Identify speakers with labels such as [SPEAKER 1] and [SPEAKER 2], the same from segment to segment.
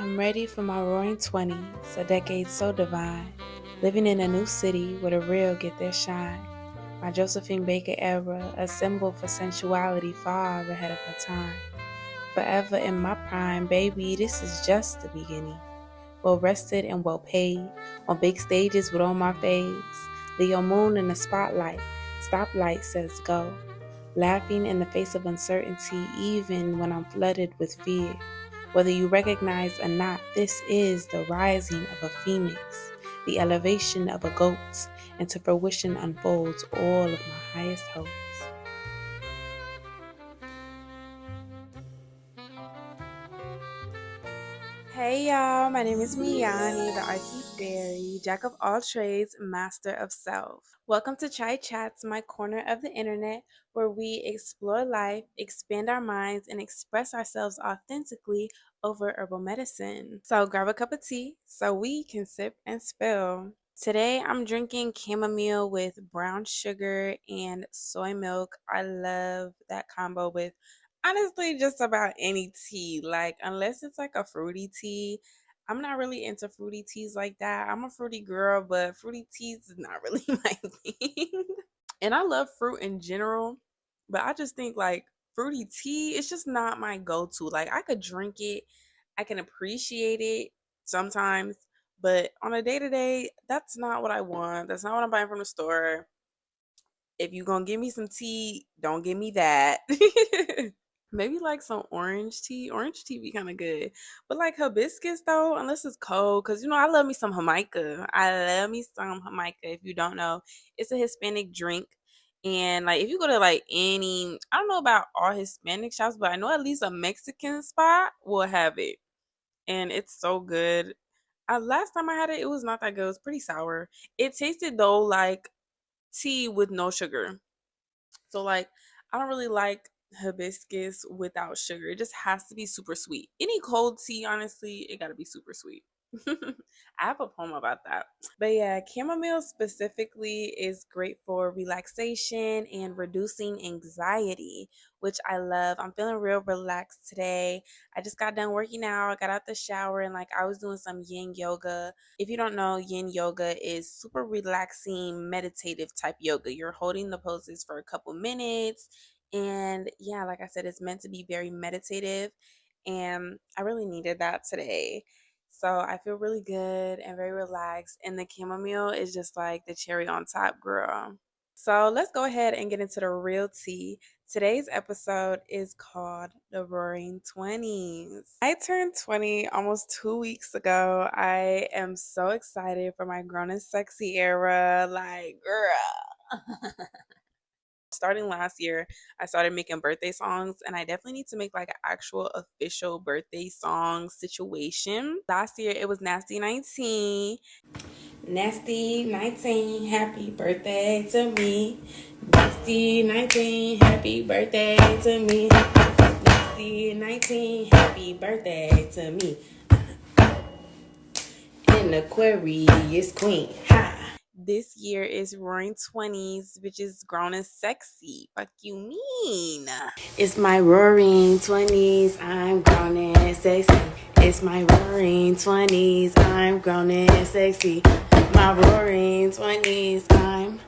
[SPEAKER 1] I'm ready for my roaring 20s, a decade so divine, living in a new city where the real get their shine. My Josephine Baker era, a symbol for sensuality far ahead of her time. Forever in my prime, baby, this is just the beginning. Well rested and well paid, on big stages with all my faves. Leo Moon in the spotlight, stoplight says go. Laughing in the face of uncertainty, even when I'm flooded with fear. Whether you recognize or not, this is the rising of a phoenix, the elevation of a goat, and to fruition unfolds all of my highest hopes. Hey y'all, my name is Miyani, the Artsy Fairy, jack of all trades, master of self. Welcome to Chats, my corner of the internet where we explore life, expand our minds, and express ourselves authentically over herbal medicine. So grab a cup of tea so we can sip and spill. Today I'm drinking chamomile with brown sugar and soy milk. I love that combo with honestly just about any tea. Like, unless it's like a fruity tea. I'm not really into fruity teas like that. I'm a fruity girl, but fruity teas is not really my thing. And I love fruit in general, but I just think like fruity tea, it's just not my go-to. Like, I could drink it, I can appreciate it sometimes, but on a day-to-day, that's not what I want. That's not what I'm buying from the store. If you're gonna give me some tea, don't give me that. Maybe like some orange tea. Orange tea be kind of good. But like hibiscus though, unless it's cold, because I love me some Jamaica. I love me some Jamaica. If you don't know, it's a Hispanic drink. And like if you go to like any, I don't know about all Hispanic shops, but I know at least a Mexican spot will have it. And it's so good. Last time I had it, it was not that good. It was pretty sour. It tasted though like tea with no sugar. So like I don't really like hibiscus without sugar. It just has to be super sweet. Any cold tea, honestly, it gotta be super sweet. I have a poem about that. But yeah, chamomile specifically is great for relaxation and reducing anxiety, which I love. I'm feeling real relaxed today. I just got done working out. I got out the shower and like I was doing some yin yoga. If you don't know, yin yoga is super relaxing, meditative type yoga. You're holding the poses for a couple minutes. And yeah, like I said, it's meant to be very meditative. And I really needed that today. So I feel really good and very relaxed. And the chamomile is just like the cherry on top, girl. So let's go ahead and get into the real tea. Today's episode is called The Roaring 20s. I turned 20 almost 2 weeks ago. I am so excited for my grown and sexy era. Like, girl. Starting last year, I started making birthday songs, and I definitely need to make like an actual official birthday song situation. Last year, it was Nasty 19. Nasty 19, happy birthday to me. Nasty 19, happy birthday to me. Nasty 19, happy birthday to me. An Aquarius queen, ha! This year is roaring 20s, which is grown and sexy. Fuck you mean? It's my roaring 20s, I'm grown and sexy. It's my roaring 20s, I'm grown and sexy. My roaring 20s, I'm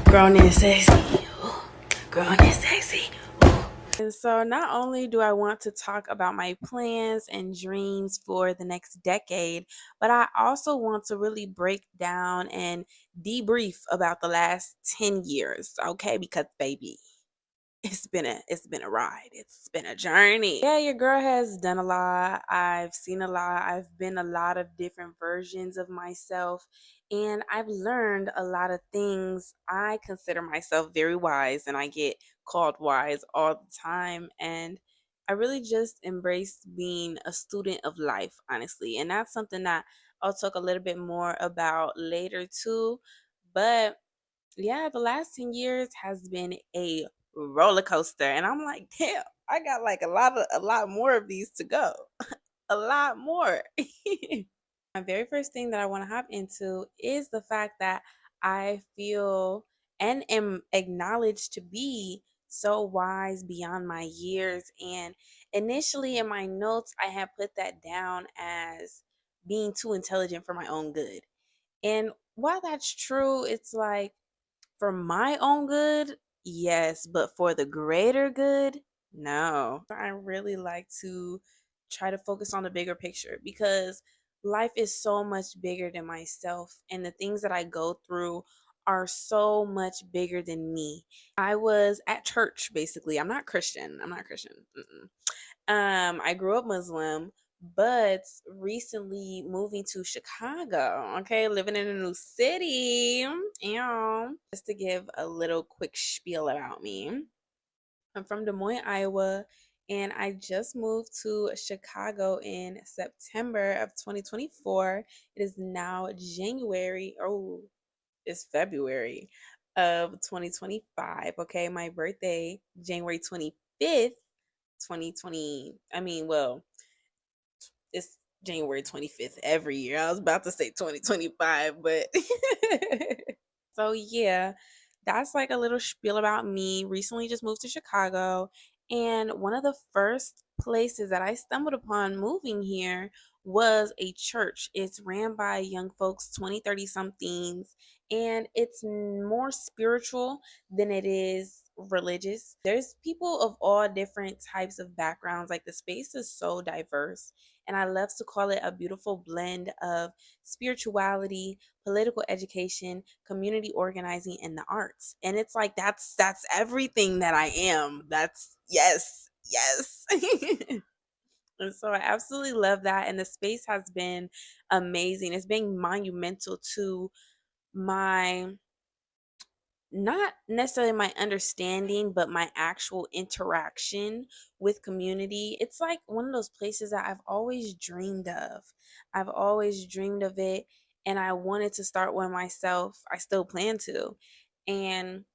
[SPEAKER 1] grown and sexy. Grown and sexy. And so not only do I want to talk about my plans and dreams for the next decade, but I also want to really break down and debrief about the last 10 years, okay? Because baby, it's been a ride. It's been a journey. Yeah, your girl has done a lot. I've seen a lot. I've been a lot of different versions of myself, and I've learned a lot of things. I consider myself very wise, and I get called wise all the time, and I really just embrace being a student of life, honestly. And that's something that I'll talk a little bit more about later too. But yeah, the last 10 years has been a roller coaster. And I'm like, damn, I got like a lot more of these to go. A lot more. My very first thing that I want to hop into is the fact that I feel and am acknowledged to be so wise beyond my years. And initially in my notes, I had put that down as being too intelligent for my own good. And while that's true, it's like for my own good, yes, but for the greater good, no. I really like to try to focus on the bigger picture because life is so much bigger than myself, and the things that I go through are so much bigger than me. I was at church basically. I'm not Christian. I'm not Christian. Mm-mm. I grew up Muslim, but recently moving to Chicago. Okay, living in a new city. Just to give a little quick spiel about me, I'm from Des Moines, Iowa, and I just moved to Chicago in September of 2024. It is now January. Oh, it's February of 2025. Okay, my birthday, January 25th. 2020, well, it's January 25th every year. I was about to say 2025, but so yeah, that's like a little spiel about me. Recently just moved to Chicago, and one of the first places that I stumbled upon moving here was a church. It's ran by young folks, 20, 30 somethings, and it's more spiritual than it is religious. There's people of all different types of backgrounds. Like the space is so diverse, and I love to call it a beautiful blend of spirituality, political education, community organizing, and the arts. And it's like that's everything that I am. That's yes, yes. And so I absolutely love that. And the space has been amazing. It's been monumental to my, not necessarily my understanding, but my actual interaction with community. It's like one of those places that I've always dreamed of. I've always dreamed of it, and I wanted to start one myself. I still plan to. And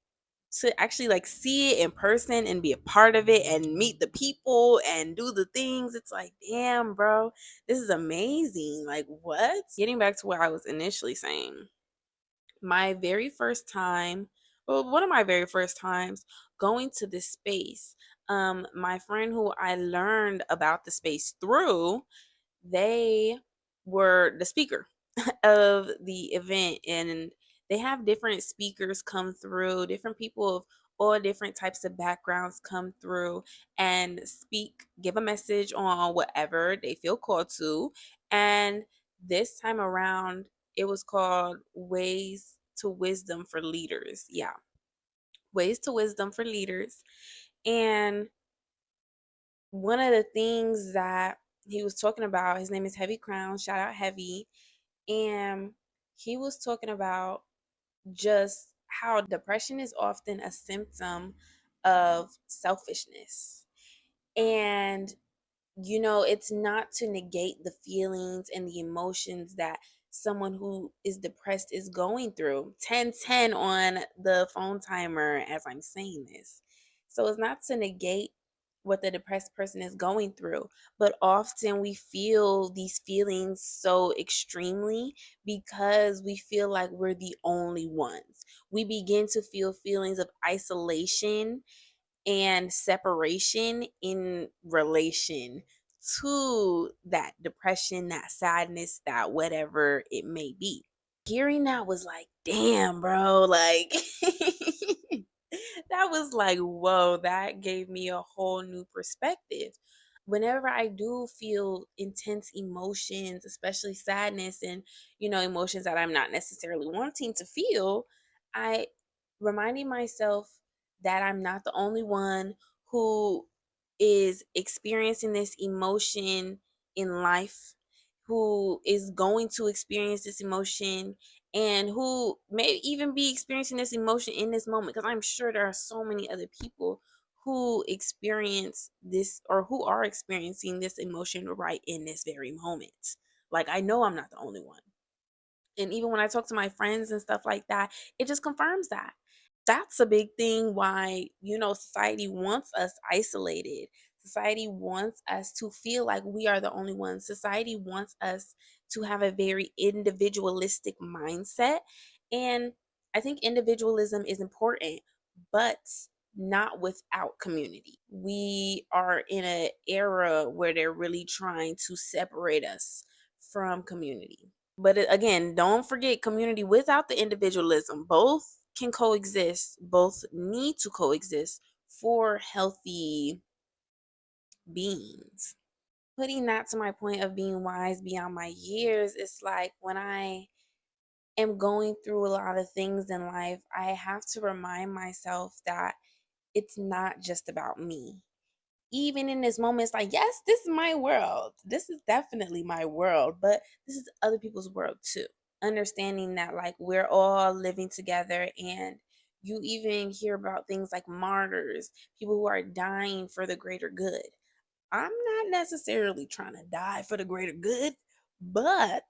[SPEAKER 1] to actually like see it in person and be a part of it and meet the people and do the things, it's like, damn, bro, this is amazing. Like, what? Getting back to what I was initially saying, my very first time, well, one of my very first times going to this space, my friend who I learned about the space through, they were the speaker of the event, and they have different speakers come through, different people of all different types of backgrounds come through and speak, give a message on whatever they feel called to. And this time around, it was called Ways to Wisdom for Leaders. Yeah, Ways to Wisdom for Leaders. And one of the things that he was talking about, his name is Heavy Crown, shout out Heavy, and he was talking about just how depression is often a symptom of selfishness. And it's not to negate the feelings and the emotions that someone who is depressed is going through. 10-10 on the phone timer as I'm saying this. So it's not to negate what the depressed person is going through, but often we feel these feelings so extremely because we feel like we're the only ones. We begin to feel feelings of isolation and separation in relation to that depression, that sadness, that whatever it may be. Hearing that was like, damn, bro, like that was like, whoa, that gave me a whole new perspective. Whenever I do feel intense emotions, especially sadness and, emotions that I'm not necessarily wanting to feel, I reminding myself that I'm not the only one who is experiencing this emotion in life, who is going to experience this emotion, and who may even be experiencing this emotion in this moment. Because I'm sure there are so many other people who experience this or who are experiencing this emotion right in this very moment. Like, I know I'm not the only one. And even when I talk to my friends and stuff like that, it just confirms that. That's a big thing why, society wants us isolated. Society wants us to feel like we are the only ones. Society wants us to have a very individualistic mindset. And I think individualism is important, but not without community. We are in an era where they're really trying to separate us from community. But again, don't forget community without the individualism. Both can coexist, both need to coexist for healthy beings. Putting that to my point of being wise beyond my years, it's like when I am going through a lot of things in life, I have to remind myself that it's not just about me. Even in this moment, it's like, yes, this is my world. This is definitely my world, but this is other people's world too. Understanding that, like, we're all living together, and you even hear about things like martyrs, people who are dying for the greater good. I'm not necessarily trying to die for the greater good, but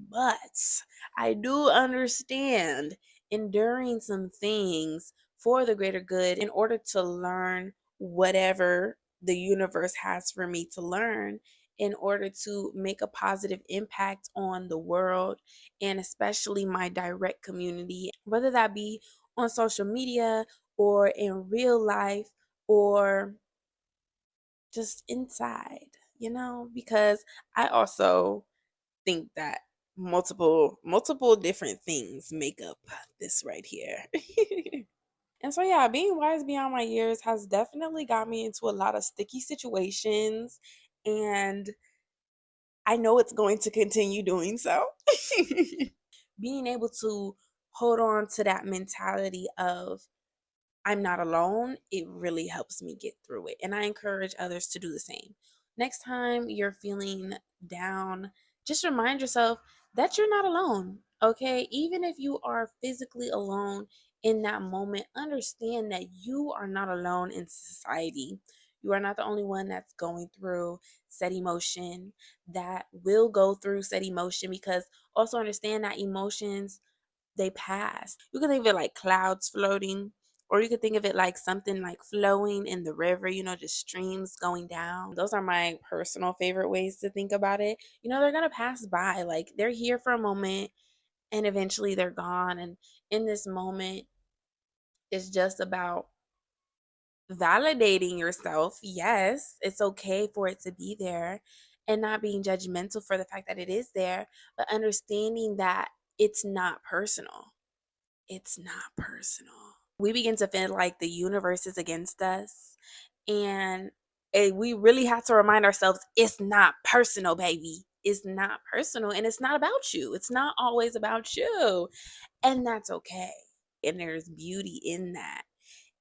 [SPEAKER 1] but I do understand enduring some things for the greater good in order to learn whatever the universe has for me to learn, in order to make a positive impact on the world, and especially my direct community, whether that be on social media or in real life or just inside, because I also think that multiple different things make up this right here. And so yeah, being wise beyond my years has definitely got me into a lot of sticky situations, and I know it's going to continue doing so. Being able to hold on to that mentality of I'm not alone, it really helps me get through it. And I encourage others to do the same. Next time you're feeling down, just remind yourself that you're not alone, okay? Even if you are physically alone in that moment, understand that you are not alone in society. You are not the only one that's going through said emotion, that will go through said emotion, because also understand that emotions, they pass. You can think of it like clouds floating, or you could think of it like something like flowing in the river, just streams going down. Those are my personal favorite ways to think about it. They're going to pass by. Like, they're here for a moment and eventually they're gone. And in this moment, it's just about validating yourself. Yes, it's okay for it to be there, and not being judgmental for the fact that it is there, but understanding that it's not personal. It's not personal. We begin to feel like the universe is against us. And we really have to remind ourselves it's not personal, baby. It's not personal, and it's not about you. It's not always about you. And that's okay. And there's beauty in that.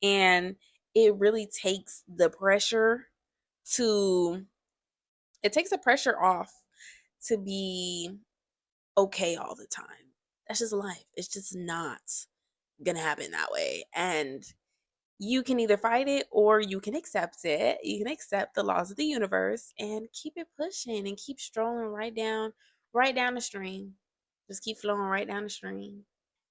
[SPEAKER 1] And it really takes the pressure to, it takes the pressure off to be okay all the time. That's just life. It's just not gonna happen that way. And you can either fight it or you can accept it. You can accept the laws of the universe and keep it pushing and keep strolling right down the stream. Just keep flowing right down the stream.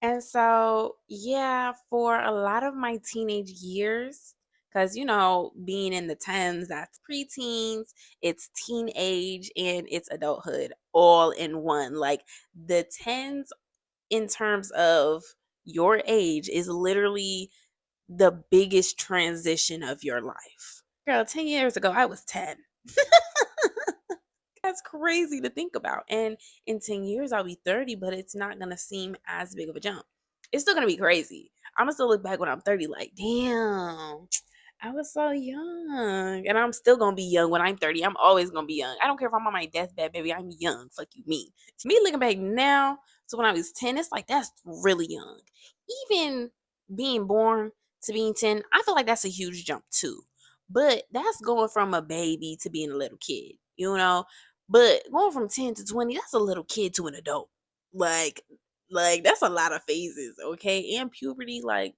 [SPEAKER 1] And so, yeah, for a lot of my teenage years, because being in the 10s, that's preteens, it's teenage, and it's adulthood all in one. Like, the 10s, in terms of your age, is literally the biggest transition of your life. Girl, 10 years ago, I was 10. That's crazy to think about. And in 10 years, I'll be 30, but it's not going to seem as big of a jump. It's still going to be crazy. I'm going to still look back when I'm 30 like, damn, I was so young. And I'm still going to be young when I'm 30. I'm always going to be young. I don't care if I'm on my deathbed, baby. I'm young. Fuck you, me. To me, looking back now to when I was 10, it's like, that's really young. Even being born to being 10, I feel like that's a huge jump too. But that's going from a baby to being a little kid, But going from 10 to 20, that's a little kid to an adult. Like, that's a lot of phases, okay? And puberty, like,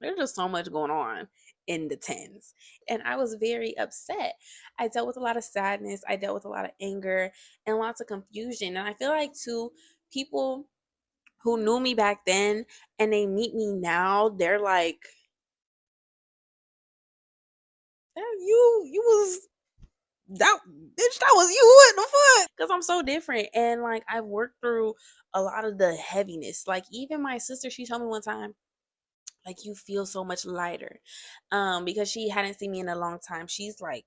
[SPEAKER 1] there's just so much going on in the 10s. And I was very upset. I dealt with a lot of sadness. I dealt with a lot of anger and lots of confusion. And I feel like, too, people who knew me back then and they meet me now, they're like, you was that bitch, that was you, what the fuck? Because I'm so different, and like, I've worked through a lot of the heaviness. Like, even my sister, she told me one time, Like you feel so much lighter. Because she hadn't seen me in a long time. She's like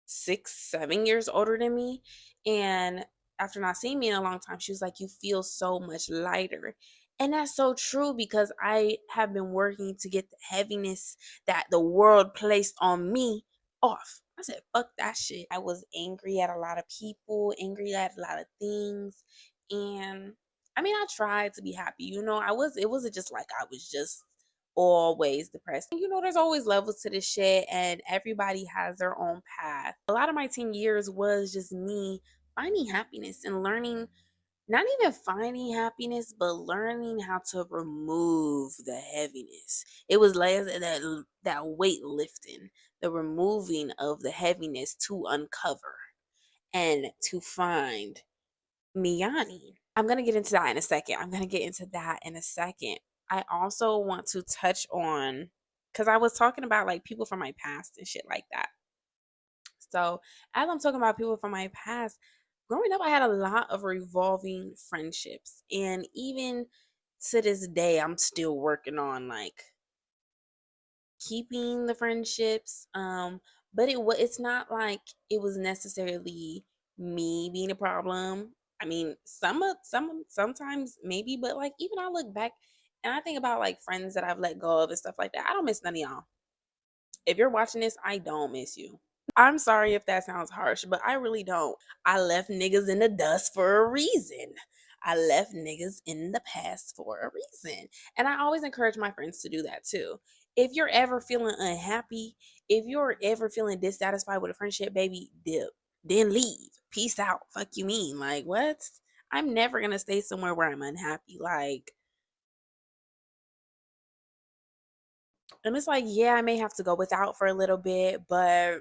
[SPEAKER 1] 6, 7 years older than me. And after not seeing me in a long time, she was like, you feel so much lighter. And that's so true because I have been working to get the heaviness that the world placed on me off. I said, fuck that shit. I was angry at a lot of people, angry at a lot of things. And I mean, I tried to be happy. It wasn't just like I was just always depressed. There's always levels to this shit, and everybody has their own path. A lot of my teen years was just me finding happiness and learning, not even finding happiness, but learning how to remove the heaviness. It was like that weight lifting, the removing of the heaviness to uncover and to find Miyani. I'm going to get into that in a second. I also want to touch on, because I was talking about like people from my past and shit like that. So, as I'm talking about people from my past, growing up, I had a lot of revolving friendships. And even to this day, I'm still working on like keeping the friendships. But it's not like it was necessarily me being a problem. I mean, sometimes maybe, but like even I look back and I think about like friends that I've let go of and stuff like that. I don't miss none of y'all. If you're watching this, I don't miss you. I'm sorry if that sounds harsh, but I really don't. I left niggas in the dust for a reason. I left niggas in the past for a reason. And I always encourage my friends to do that too. If you're ever feeling unhappy, if you're ever feeling dissatisfied with a friendship, baby, dip. Then leave. Peace out. Fuck you mean? Like, what? I'm never going to stay somewhere where I'm unhappy. Like, and it's like, yeah, I may have to go without for a little bit, but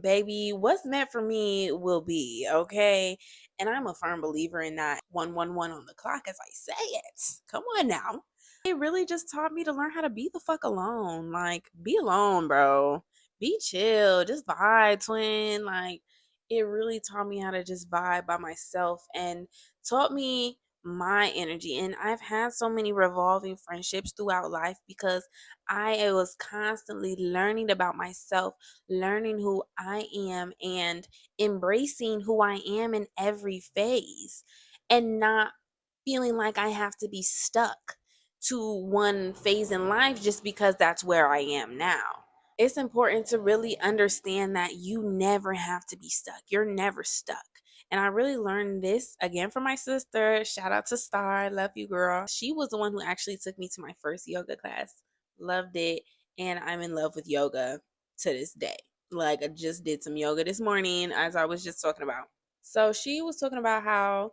[SPEAKER 1] baby, what's meant for me will be, okay? And I'm a firm believer in that 111 on the clock as I say it. Come on now. It really just taught me to learn how to be the fuck alone. Like, be alone, bro. Be chill. Just vibe, twin. Like, it really taught me how to just vibe by myself and taught me my energy. And I've had so many revolving friendships throughout life because I was constantly learning about myself, learning who I am, and embracing who I am in every phase, and not feeling like I have to be stuck to one phase in life just because that's where I am now. It's important to really understand that you never have to be stuck. You're never stuck. And I really learned this again from my sister. Shout out to Star. Love you, girl. She was the one who actually took me to my first yoga class. Loved it. And I'm in love with yoga to this day. Like, I just did some yoga this morning, as I was just talking about. So she was talking about how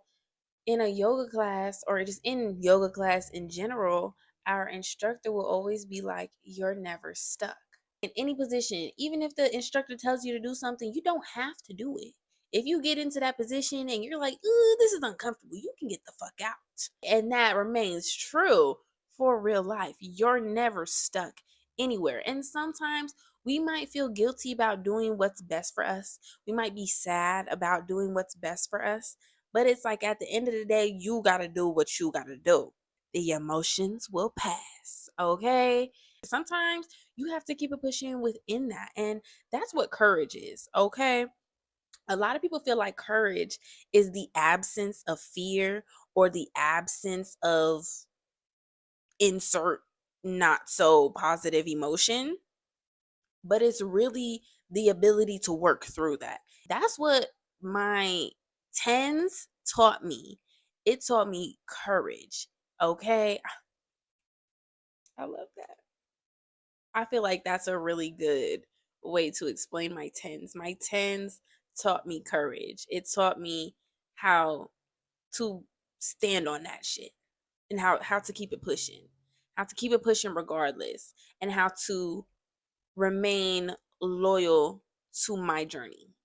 [SPEAKER 1] in a yoga class, or just in yoga class in general, our instructor will always be like, you're never stuck in any position. Even if the instructor tells you to do something, you don't have to do it. If you get into that position and you're like, ooh, this is uncomfortable, you can get the fuck out. And that remains true for real life. You're never stuck anywhere. And sometimes we might feel guilty about doing what's best for us. We might be sad about doing what's best for us. But it's like at the end of the day, you got to do what you got to do. The emotions will pass, okay? Sometimes you have to keep it pushing within that. And that's what courage is, okay? A lot of people feel like courage is the absence of fear or the absence of insert not so positive emotion, but it's really the ability to work through that. That's what my 10s taught me. It taught me courage. Okay. I love that. I feel like that's a really good way to explain my 10s. My 10s taught me courage. It taught me how to stand on that shit and how to keep it pushing. How to keep it pushing regardless, and how to remain loyal to my journey.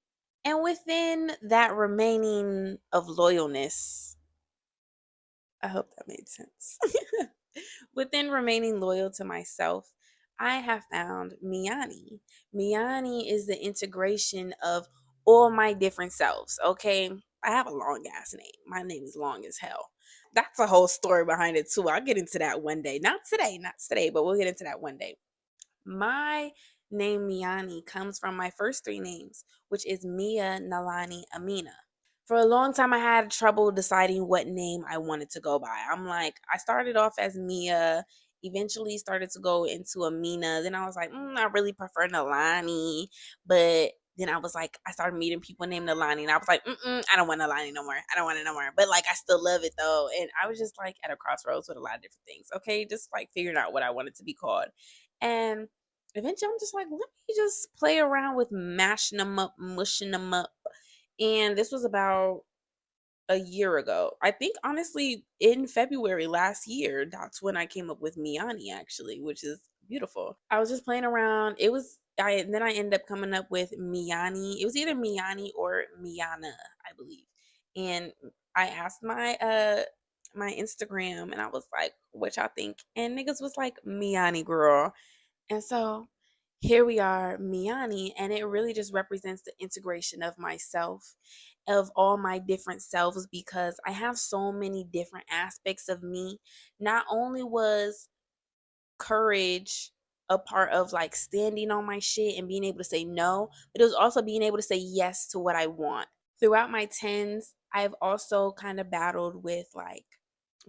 [SPEAKER 1] And within that remaining of loyalness, I hope that made sense. Within remaining loyal to myself, I have found Miyani. Miyani is the integration of all my different selves, okay? I have a long ass name. My name is long as hell. That's a whole story behind it too. I'll get into that one day. Not today, but we'll get into that one day. My name Miani comes from my first three names, which is Mia, Nalani, Amina. For a long time, I had trouble deciding what name I wanted to go by. I'm like, I started off as Mia, eventually started to go into Amina. Then I was like, I really prefer Nalani. But then I was like, I started meeting people named Nalani, and I was like, I don't want Nalani no more. I don't want it no more. But like, I still love it though. And I was just like at a crossroads with a lot of different things. Okay, just like figuring out what I wanted to be called. And eventually, I'm just like, let me just play around with mashing them up, mushing them up, and this was about a year ago. I think honestly in February last year, that's when I came up with Miani actually, which is beautiful. I was just playing around. Then I ended up coming up with Miani. It was either Miani or Miana, I believe. And I asked my Instagram and I was like, what y'all think? And niggas was like, Miani girl. And so here we are, Miani, and it really just represents the integration of myself, of all my different selves, because I have so many different aspects of me. Not only was courage a part of like standing on my shit and being able to say no, but it was also being able to say yes to what I want. Throughout my 10s, I've also kind of battled with like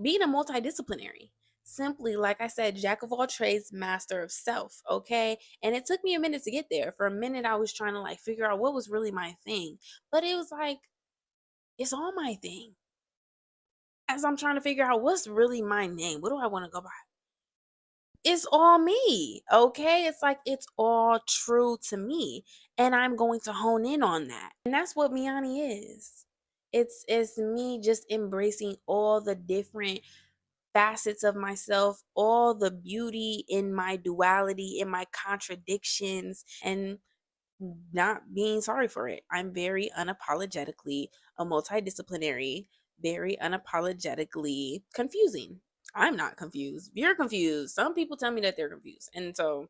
[SPEAKER 1] being a multidisciplinary. Simply, like I said, jack of all trades, master of self. Okay. And it took me a minute to get there. For a minute, I was trying to like figure out what was really my thing. But it was like, it's all my thing. As I'm trying to figure out what's really my name, what do I want to go by? It's all me. Okay. It's like, it's all true to me. And I'm going to hone in on that. And that's what Miani is. It's me just embracing all the different facets of myself, all the beauty in my duality, in my contradictions, and not being sorry for it. I'm very unapologetically a multidisciplinary, very unapologetically confusing. I'm not confused. You're confused. Some people tell me that they're confused. And so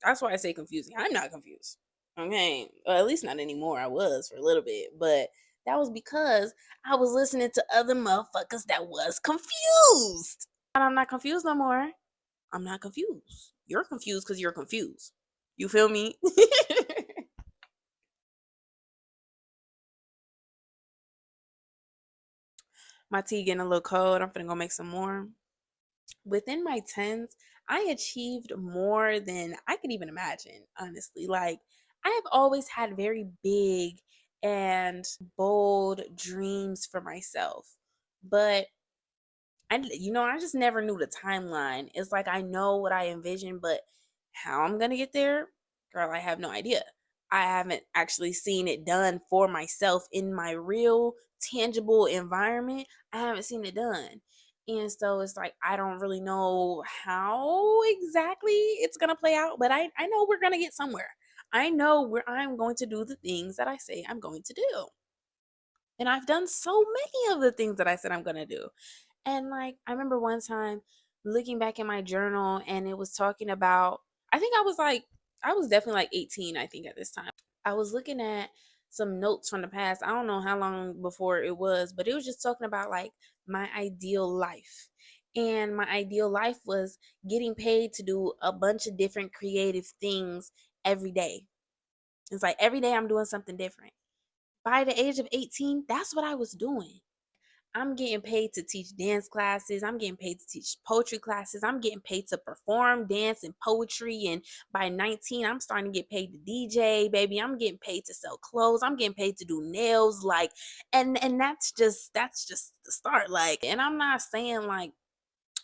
[SPEAKER 1] that's why I say confusing. I'm not confused. Okay. Well, at least not anymore. I was for a little bit. But that was because I was listening to other motherfuckers that was confused. And I'm not confused no more. I'm not confused. You're confused because you're confused. You feel me? My tea getting a little cold. I'm finna go make some more. Within my 10s, I achieved more than I could even imagine, honestly. Like, I have always had very big and bold dreams for myself. But I just never knew the timeline. It's like I know what I envision, but how I'm gonna get there, girl, I have no idea. I haven't actually seen it done for myself in my real tangible environment. I haven't seen it done. And so it's like I don't really know how exactly it's gonna play out, but I know we're gonna get somewhere. I know where I'm going to do the things that I say I'm going to do. And I've done so many of the things that I said I'm gonna do. And like I remember one time looking back in my journal and it was talking about I think I was definitely like 18, I think, at this time. I was looking at some notes from the past. I don't know how long before it was, but it was just talking about like my ideal life. And my ideal life was getting paid to do a bunch of different creative things every day. It's like every day I'm doing something different. By the age of 18, that's what I was doing. I'm getting paid to teach dance classes. I'm getting paid to teach poetry classes. I'm getting paid to perform dance and poetry. And by 19, I'm starting to get paid to DJ, baby. I'm getting paid to sell clothes. I'm getting paid to do nails. Like, and that's just the start. Like, and I'm not saying like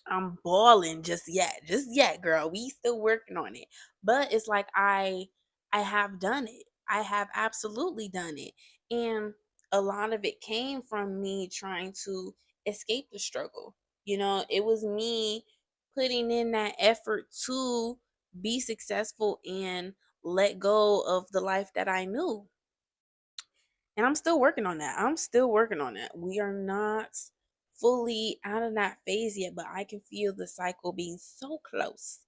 [SPEAKER 1] I'm balling just yet. Just yet, girl. We still working on it. But it's like I have done it. I have absolutely done it. And a lot of it came from me trying to escape the struggle. It was me putting in that effort to be successful and let go of the life that I knew. And I'm still working on that. I'm still working on that. We are not fully out of that phase yet, but I can feel the cycle being so close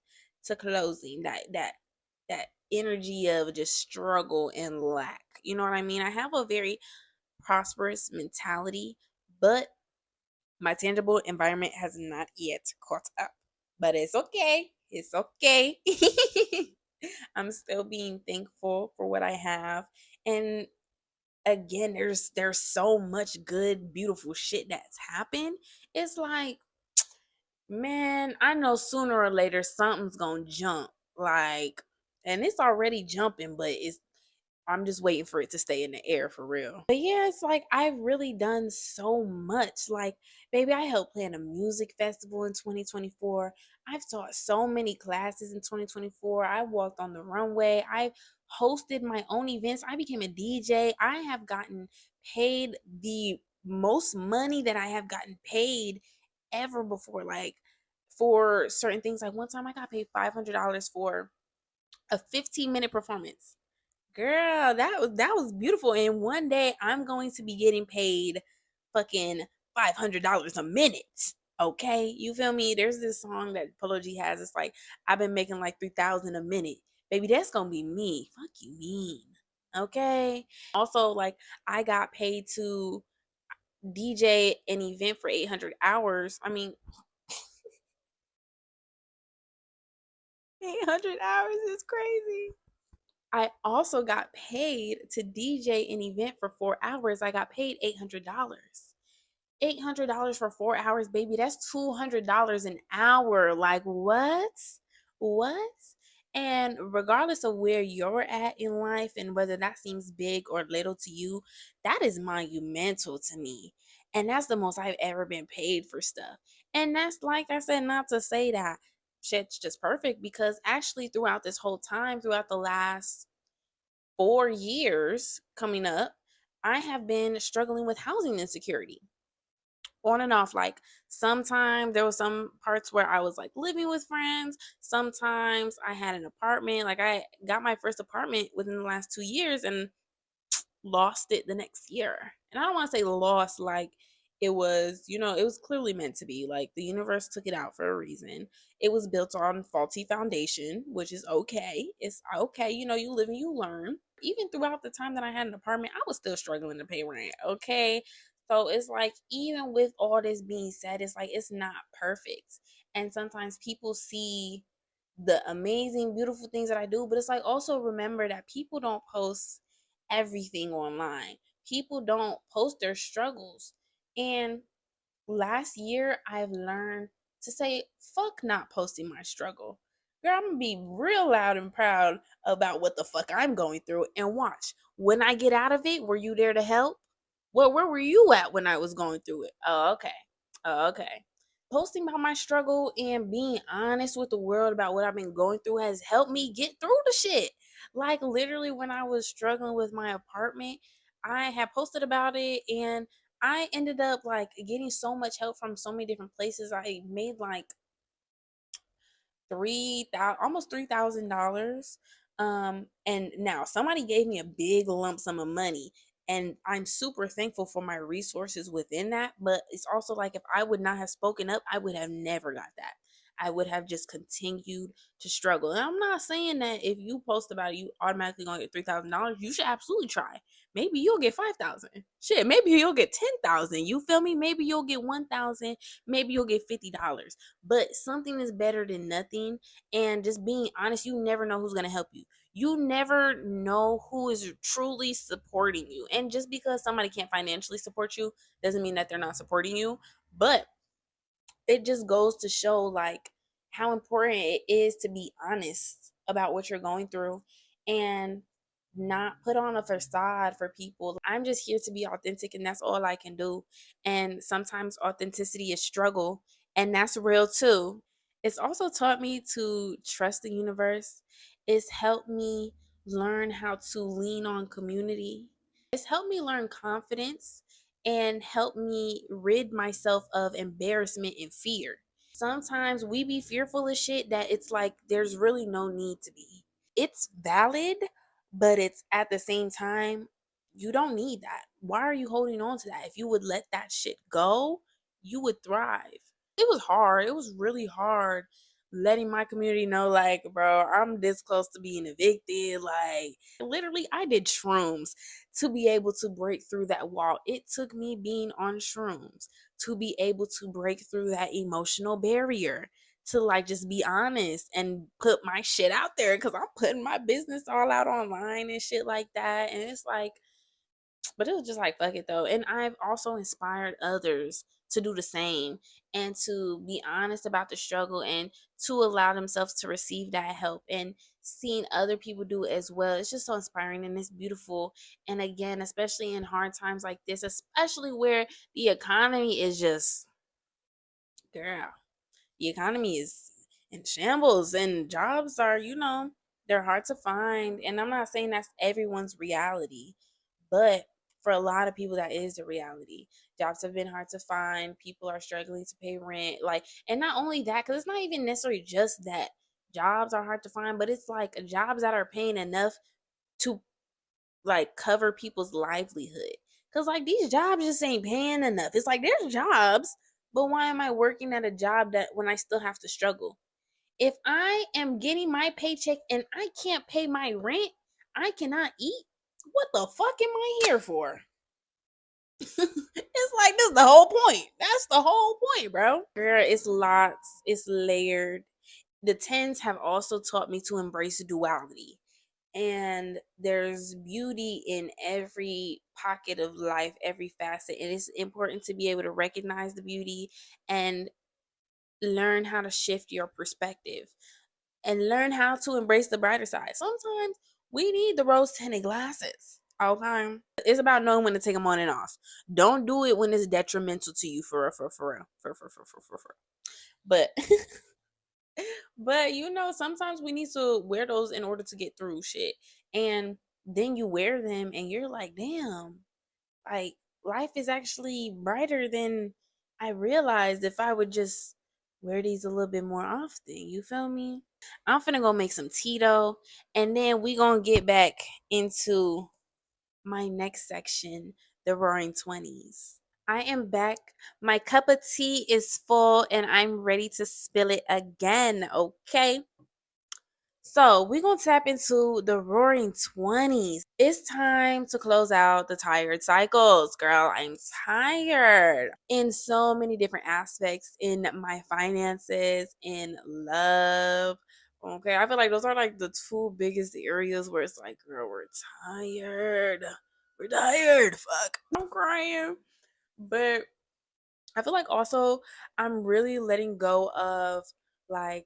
[SPEAKER 1] to closing. That energy of just struggle and lack. You know what I mean? I have a very prosperous mentality, but My tangible environment has not yet caught up, but it's okay. It's okay. I'm still being thankful for what I have. And again, there's so much good, beautiful shit that's happened. It's like, man, I know sooner or later something's gonna jump. Like, and it's already jumping, but I'm just waiting for it to stay in the air for real. But yeah, it's like I've really done so much. Like, baby, I helped plan a music festival in 2024. I've taught so many classes in 2024. I walked on the runway. I hosted my own events. I became a DJ. I have gotten paid the most money that I have gotten paid ever before. Like, for certain things, like one time I got paid $500 for a 15-minute performance. Girl, that was beautiful. And one day I'm going to be getting paid fucking $500 a minute. Okay, you feel me? There's this song that Polo G has. It's like I've been making like 3,000 a minute, baby. That's gonna be me. Fuck you, mean. Okay. Also, like I got paid to DJ an event for 800 hours. I mean, 800 hours is crazy. I also got paid to DJ an event for 4 hours. I got paid $800. $800 for 4 hours, baby. That's $200 an hour. Like, what? What? And regardless of where you're at in life and whether that seems big or little to you, that is monumental to me. And that's the most I've ever been paid for stuff. And that's, like I said, not to say that shit's just perfect, because actually throughout this whole time, throughout the last 4 years coming up, I have been struggling with housing insecurity on and off. Like, sometimes there was some parts where I was like living with friends. Sometimes I had an apartment. Like, I got my first apartment within the last 2 years and lost it the next year. And I don't want to say lost like it was, it was clearly meant to be. Like, the universe took it out for a reason. It was built on faulty foundation, which is okay. It's okay. You live and you learn. Even throughout the time that I had an apartment, I was still struggling to pay rent. Okay. So it's like, even with all this being said, it's like it's not perfect. And sometimes people see the amazing, beautiful things that I do, but it's like, also remember that people don't post everything online. People don't post their struggles. And last year, I've learned to say, fuck not posting my struggle. Girl, I'm gonna be real loud and proud about what the fuck I'm going through. And watch, when I get out of it, were you there to help? Well, where were you at when I was going through it? Oh, okay. Oh, okay. Posting about my struggle and being honest with the world about what I've been going through has helped me get through the shit. Like, literally, when I was struggling with my apartment, I had posted about it, and I ended up like getting so much help from so many different places. I made like 3,000, almost $3,000. And now somebody gave me a big lump sum of money, and I'm super thankful for my resources within that. But it's also like, if I would not have spoken up, I would have never got that. I would have just continued to struggle. And I'm not saying that if you post about it, you automatically gonna get $3,000. You should absolutely try. Maybe you'll get 5,000. Shit, maybe you'll get 10,000. You feel me? Maybe you'll get 1,000. Maybe you'll get $50. But something is better than nothing. And just being honest, you never know who's going to help you. You never know who is truly supporting you. And just because somebody can't financially support you doesn't mean that they're not supporting you. But it just goes to show like how important it is to be honest about what you're going through and not put on a facade for people. I'm just here to be authentic, and that's all I can do. And sometimes authenticity is struggle, and that's real too. It's also taught me to trust the universe. It's helped me learn how to lean on community. It's helped me learn confidence and helped me rid myself of embarrassment and fear. Sometimes we be fearful of shit that it's like there's really no need to be. It's valid, but it's at the same time, you don't need that. Why are you holding on to that? If you would let that shit go, you would thrive. It was hard. It was really hard letting my community know, like, bro, I'm this close to being evicted. Like, literally, I did shrooms to be able to break through that wall. It took me being on shrooms to be able to break through that emotional barrier, to like just be honest and put my shit out there, because I'm putting my business all out online and shit like that. And it's like, but it was just like, fuck it though. And I've also inspired others to do the same and to be honest about the struggle and to allow themselves to receive that help, and seeing other people do it as well. It's just so inspiring and it's beautiful. And again, especially in hard times like this, especially where the economy is just, girl, the economy is in shambles and jobs are, they're hard to find. And I'm not saying that's everyone's reality, but for a lot of people, that is the reality. Jobs have been hard to find. People are struggling to pay rent. Like, and not only that, because it's not even necessarily just that jobs are hard to find, but it's like jobs that are paying enough to like cover people's livelihood. Cause like these jobs just ain't paying enough. It's like there's jobs, but why am I working at a job that when I still have to struggle? If I am getting my paycheck and I can't pay my rent, I cannot eat. What the fuck am I here for? It's like this is the whole point. That's the whole point, bro. Girl, it's lots. It's layered. The tens have also taught me to embrace duality. And there's beauty in every pocket of life, every facet. And it's important to be able to recognize the beauty and learn how to shift your perspective and learn how to embrace the brighter side. Sometimes we need the rose tinted glasses. Okay. It's about knowing when to take them on and off. Don't do it when it's detrimental to you, for real, for real. For real. But but sometimes we need to wear those in order to get through shit. And then you wear them and you're like, damn, like life is actually brighter than I realized if I would just wear these a little bit more often. You feel me? I'm finna go make some Tito, and then we gonna get back into my next section, the Roaring 20s. I am back. My cup of tea is full and I'm ready to spill it again, okay? So we're gonna tap into the Roaring 20s. It's time to close out the tired cycles, girl. I'm tired in so many different aspects, in my finances, in love. Okay, I feel like those are like the two biggest areas where it's like, girl, we're tired. We're tired. Fuck. I'm crying. But I feel like also I'm really letting go of like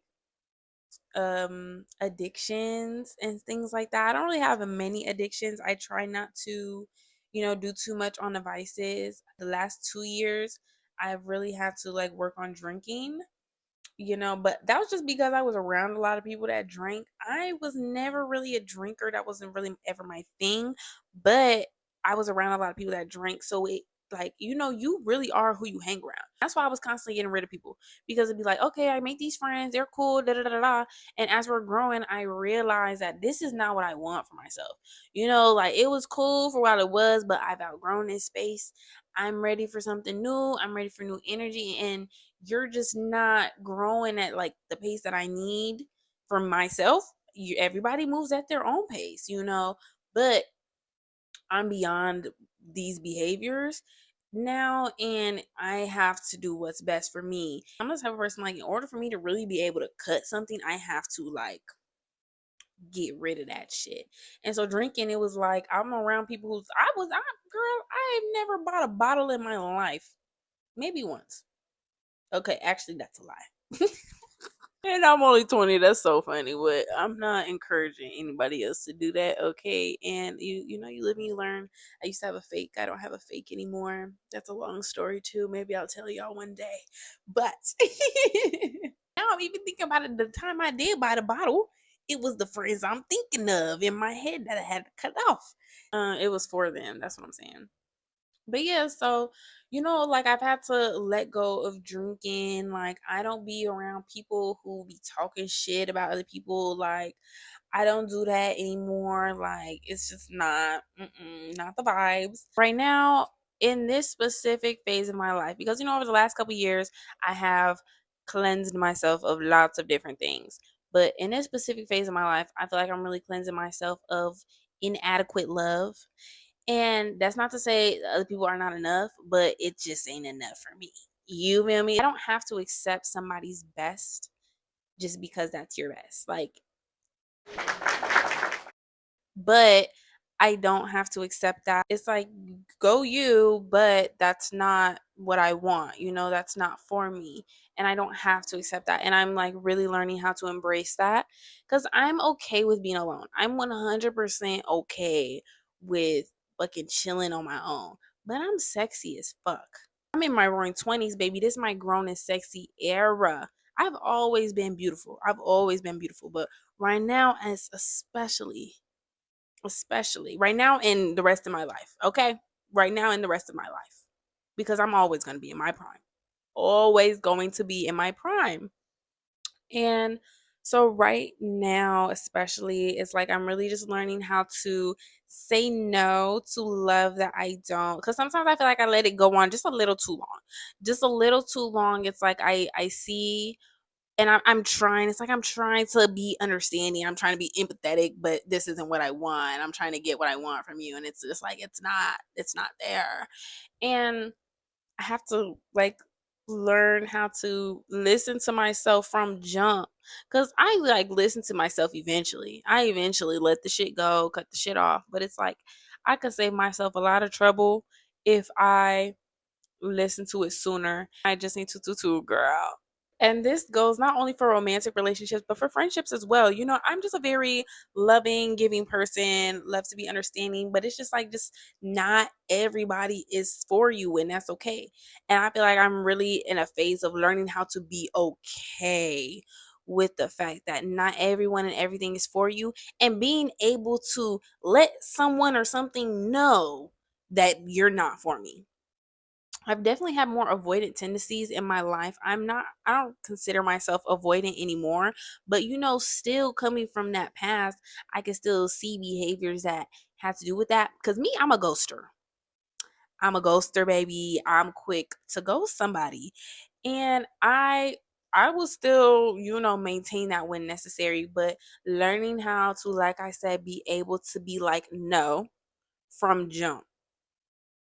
[SPEAKER 1] addictions and things like that. I don't really have many addictions. I try not to, do too much on devices. The last 2 years, I've really had to like work on drinking, but that was just because I was around a lot of people that drank. I was never really a drinker. That wasn't really ever my thing, but I was around a lot of people that drank. So it, like, you really are who you hang around. That's why I was constantly getting rid of people, because it'd be like, okay, I make these friends, they're cool, da da da da. And as we're growing, I realized that this is not what I want for myself. Like it was cool for while it was, but I've outgrown this space. I'm ready for something new. I'm ready for new energy. And you're just not growing at like the pace that I need for myself. Everybody moves at their own pace, but I'm beyond these behaviors now, and I have to do what's best for me. I'm the type of person, like, in order for me to really be able to cut something, I have to like get rid of that shit. And so drinking, it was like I'm around people girl, I have never bought a bottle in my life. Maybe once. Okay, actually that's a lie. And I'm only 20. That's so funny, but I'm not encouraging anybody else to do that, okay? And you live and you learn. I used to have a fake. I don't have a fake anymore. That's a long story too. Maybe I'll tell y'all one day. But now I'm even thinking about it. The time I did buy the bottle, it was the friends I'm thinking of in my head that I had to cut off. It was for them. That's what I'm saying. But yeah, so like I've had to let go of drinking. Like I don't be around people who be talking shit about other people. Like I don't do that anymore. Like it's just not the vibes right now in this specific phase of my life, because over the last couple years I have cleansed myself of lots of different things. But in this specific phase of my life, I feel like I'm really cleansing myself of inadequate love. And that's not to say other people are not enough, but it just ain't enough for me. You feel me? I don't have to accept somebody's best just because that's your best. Like, but I don't have to accept that. It's like, go you, but that's not what I want. That's not for me. And I don't have to accept that. And I'm like really learning how to embrace that because I'm okay with being alone. I'm 100% okay with fucking chilling on my own, but I'm sexy as fuck. I'm in my roaring 20s, baby. This is my grown and sexy era. I've always been beautiful. I've always been beautiful, but right now, as especially right now in the rest of my life, okay? Right now in the rest of my life, because I'm always going to be in my prime. Always going to be in my prime. And so right now, especially, it's like I'm really just learning how to say no to love that I don't. Because sometimes I feel like I let it go on just a little too long. Just a little too long. It's like I see and I'm trying. It's like I'm trying to be understanding. I'm trying to be empathetic, but this isn't what I want. I'm trying to get what I want from you, and it's just like it's not there. And I have to like learn how to listen to myself from jump, because I like listen to myself eventually. I eventually let the shit go, cut the shit off. But it's like I could save myself a lot of trouble if I listen to it sooner. I just need to girl. And this goes not only for romantic relationships, but for friendships as well. I'm just a very loving, giving person, love to be understanding, but it's just like, just not everybody is for you, and that's okay. And I feel like I'm really in a phase of learning how to be okay with the fact that not everyone and everything is for you, and being able to let someone or something know that you're not for me. I've definitely had more avoidant tendencies in my life. I don't consider myself avoidant anymore, but still coming from that past, I can still see behaviors that have to do with that. Cause me, I'm a ghoster. I'm a ghoster, baby. I'm quick to ghost somebody. And I will still, maintain that when necessary, but learning how to, like I said, be able to be like no from jump.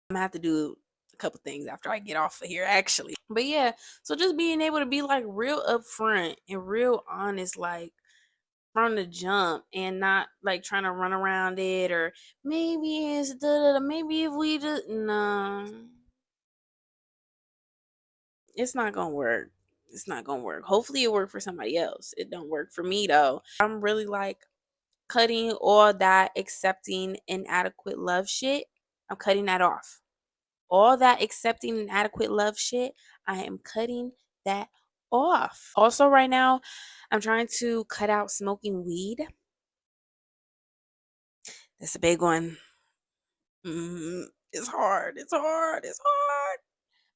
[SPEAKER 1] I'm gonna have to do a couple things after I get off of here, actually. But yeah, so just being able to be like real upfront and real honest, like from the jump, and not like trying to run around it, or maybe it's maybe if we just no, it's not gonna work. It's not gonna work. Hopefully it worked for somebody else. It don't work for me though. I'm really like cutting all that accepting inadequate love shit. I'm cutting that off. All that accepting and adequate love shit, I am cutting that off. Also, right now, I'm trying to cut out smoking weed. That's a big one. It's hard. It's hard. It's hard.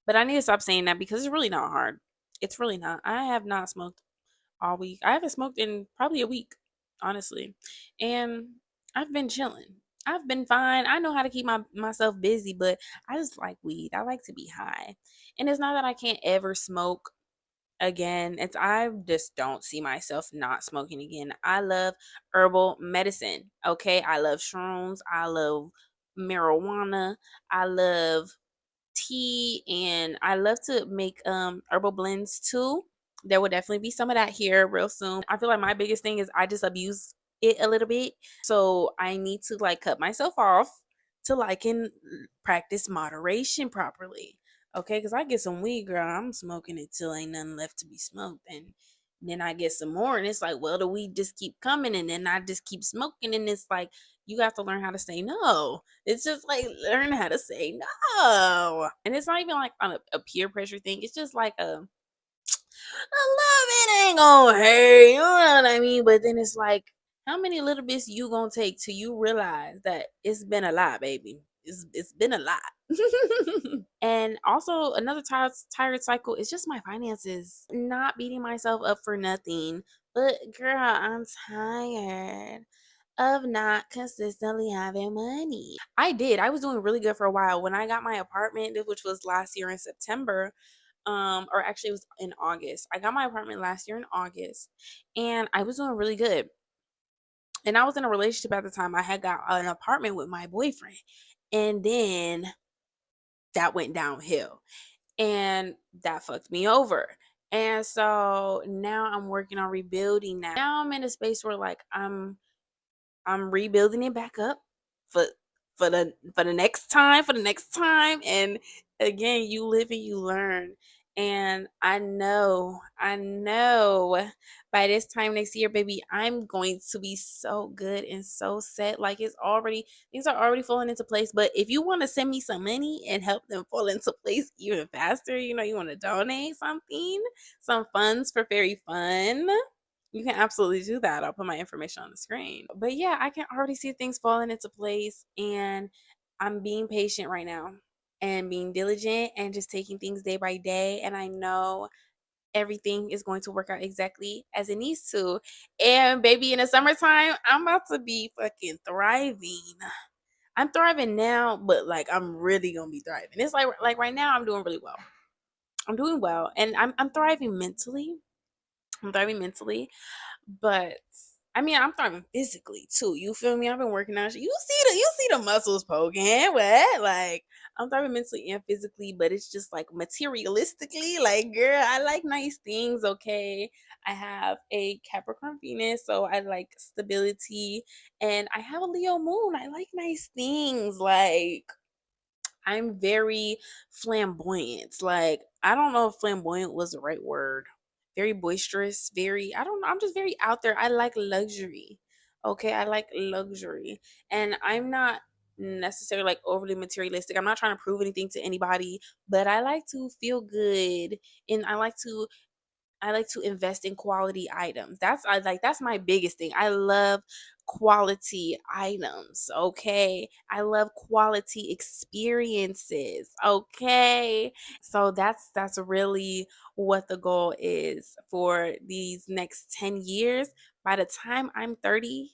[SPEAKER 1] But I need to stop saying that because it's really not hard. It's really not. I have not smoked all week. I haven't smoked in probably a week, honestly. And I've been chilling. I've been fine. I know how to keep myself busy, but I just like weed. I like to be high. And it's not that I can't ever smoke again. It's I just don't see myself not smoking again. I love herbal medicine. Okay. I love shrooms. I love marijuana. I love tea, and I love to make herbal blends too. There will definitely be some of that here real soon. I feel like my biggest thing is I just abuse it a little bit. So I need to like cut myself off till I can practice moderation properly. Okay, because I get some weed, girl. I'm smoking it till ain't nothing left to be smoked. And then I get some more, and it's like, well, the weed just keep coming, and then I just keep smoking, and it's like you have to learn how to say no. It's just like learn how to say no. And it's not even like on a peer pressure thing. It's just like I love it ain't gonna hurt. You know what I mean? But then it's like, how many little bits you gonna take till you realize that it's been a lot, baby? It's been a lot. And also another tired cycle is just my finances. Not beating myself up for nothing. But girl, I'm tired of not consistently having money. I was doing really good for a while. When I got my apartment, which was last year in September, or actually it was in August. I got my apartment last year in August, and I was doing really good. And I was in a relationship at the time. I had got an apartment with my boyfriend, and then that went downhill, and that fucked me over. And so now I'm working on rebuilding that. Now I'm in a space where like I'm rebuilding it back up for for the next time. And again, you live and you learn. And I know by this time next year, baby, I'm going to be so good and so set. Like it's already things are already falling into place. But if you want to send me some money and help them fall into place even faster, you want to donate something, some funds for fairy fun, you can absolutely do that. I'll put my information on the screen. But yeah, I can already see things falling into place, and I'm being patient right now and being diligent and just taking things day by day. And I know everything is going to work out exactly as it needs to. And baby, in the summertime, I'm about to be fucking thriving. I'm thriving now, but like I'm really gonna be thriving. It's like right now I'm doing really well. I'm doing well, and I'm thriving mentally. I'm thriving mentally. But I mean, I'm thriving physically too. You feel me? I've been working out. You see the muscles poking. What? Like I'm thriving mentally and physically, but it's just like materialistically. Like, girl, I like nice things. Okay, I have a Capricorn Venus, so I like stability, and I have a Leo Moon. I like nice things. Like I'm very flamboyant. Like, I don't know if flamboyant was the right word. Very boisterous, very, I don't know. I'm just very out there. I like luxury. Okay. I like luxury. And I'm not necessarily like overly materialistic. I'm not trying to prove anything to anybody, but I like to feel good, and I like to invest in quality items. That's my biggest thing. I love quality items, okay? I love quality experiences, okay? So that's really what the goal is for these next 10 years. By the time I'm 30,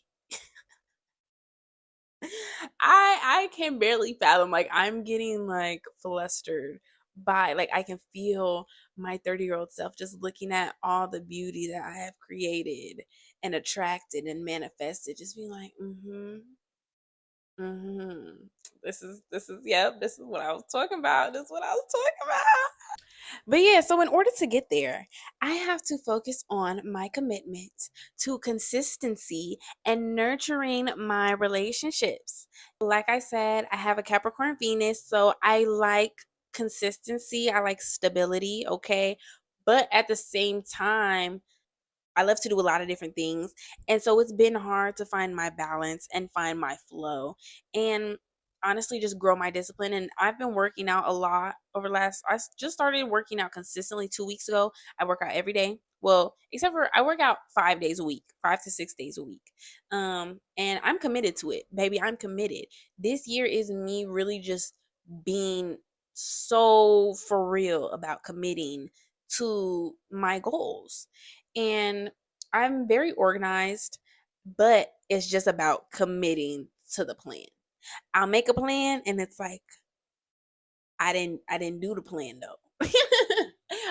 [SPEAKER 1] I can barely fathom. Like I'm getting like flustered by like I can feel my 30-year-old self just looking at all the beauty that I have created and attracted and manifested, just being like, mm-hmm. This is yep, this is what I was talking about. This is what I was talking about. But yeah, so in order to get there, I have to focus on my commitment to consistency and nurturing my relationships. Like I said, I have a Capricorn Venus, so I like consistency, I like stability, okay? But at the same time, I love to do a lot of different things. And so it's been hard to find my balance and find my flow. And honestly just grow my discipline. And I've been working out a lot over just started working out consistently 2 weeks ago. I work out every day. Well, except for I work out 5 days a week, 5 to 6 days a week. And I'm committed to it, baby. I'm committed. This year is me really just being so for real about committing to my goals. And I'm very organized, but it's just about committing to the plan. I'll make a plan and it's like I didn't do the plan though.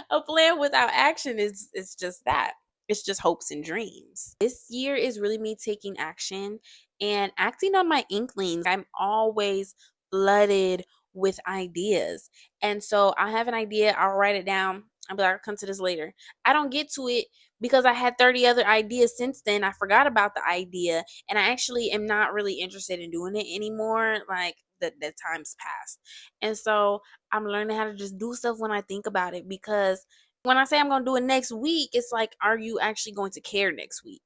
[SPEAKER 1] A plan without action is just that. It's just hopes and dreams. This year is really me taking action and acting on my inklings. I'm always flooded with ideas. And so I have an idea, I'll write it down. I'll be like, I'll come to this later. I don't get to it because I had 30 other ideas since then. I forgot about the idea, and I actually am not really interested in doing it anymore. Like the time's passed. And so I'm learning how to just do stuff when I think about it, because when I say I'm going to do it next week, it's like, are you actually going to care next week?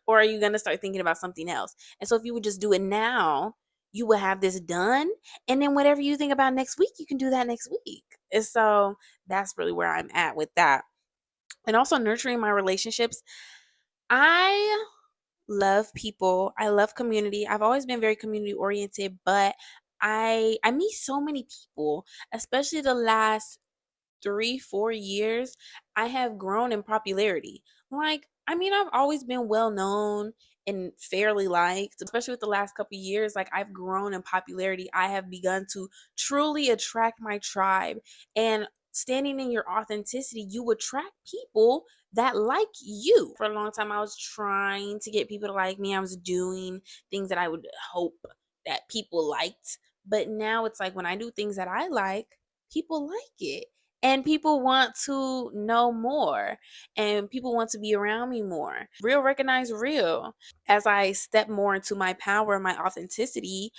[SPEAKER 1] Or are you going to start thinking about something else? And so if you would just do it now, you will have this done. And then whatever you think about next week, you can do that next week. And so that's really where I'm at with that. And also nurturing my relationships. I love people. I love community. I've always been very community oriented, but I meet so many people, especially the last 3 4 years. I have grown in popularity. Like, I mean, I've always been well known and fairly liked, especially with the last couple of years. Like, I've grown in popularity. I have begun to truly attract my tribe. And standing in your authenticity, you attract people that like you. For a long time, I was trying to get people to like me. I was doing things that I would hope that people liked. But now it's like when I do things that I like, people like it. And people want to know more, and people want to be around me more. Real recognize real. As I step more into my power, my authenticity,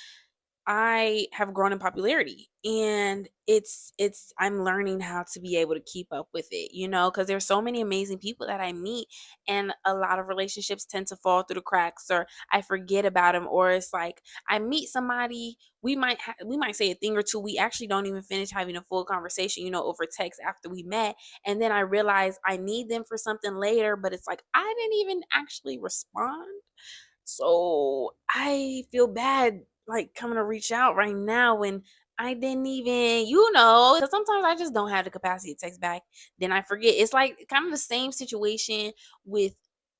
[SPEAKER 1] I have grown in popularity, and it's I'm learning how to be able to keep up with it, because there's so many amazing people that I meet, and a lot of relationships tend to fall through the cracks, or I forget about them, or it's like I meet somebody, we might say a thing or two, we actually don't even finish having a full conversation, over text after we met, and then I realize I need them for something later, but it's like I didn't even actually respond. So I feel bad like coming to reach out right now when I didn't even, because sometimes I just don't have the capacity to text back. Then I forget. It's like kind of the same situation with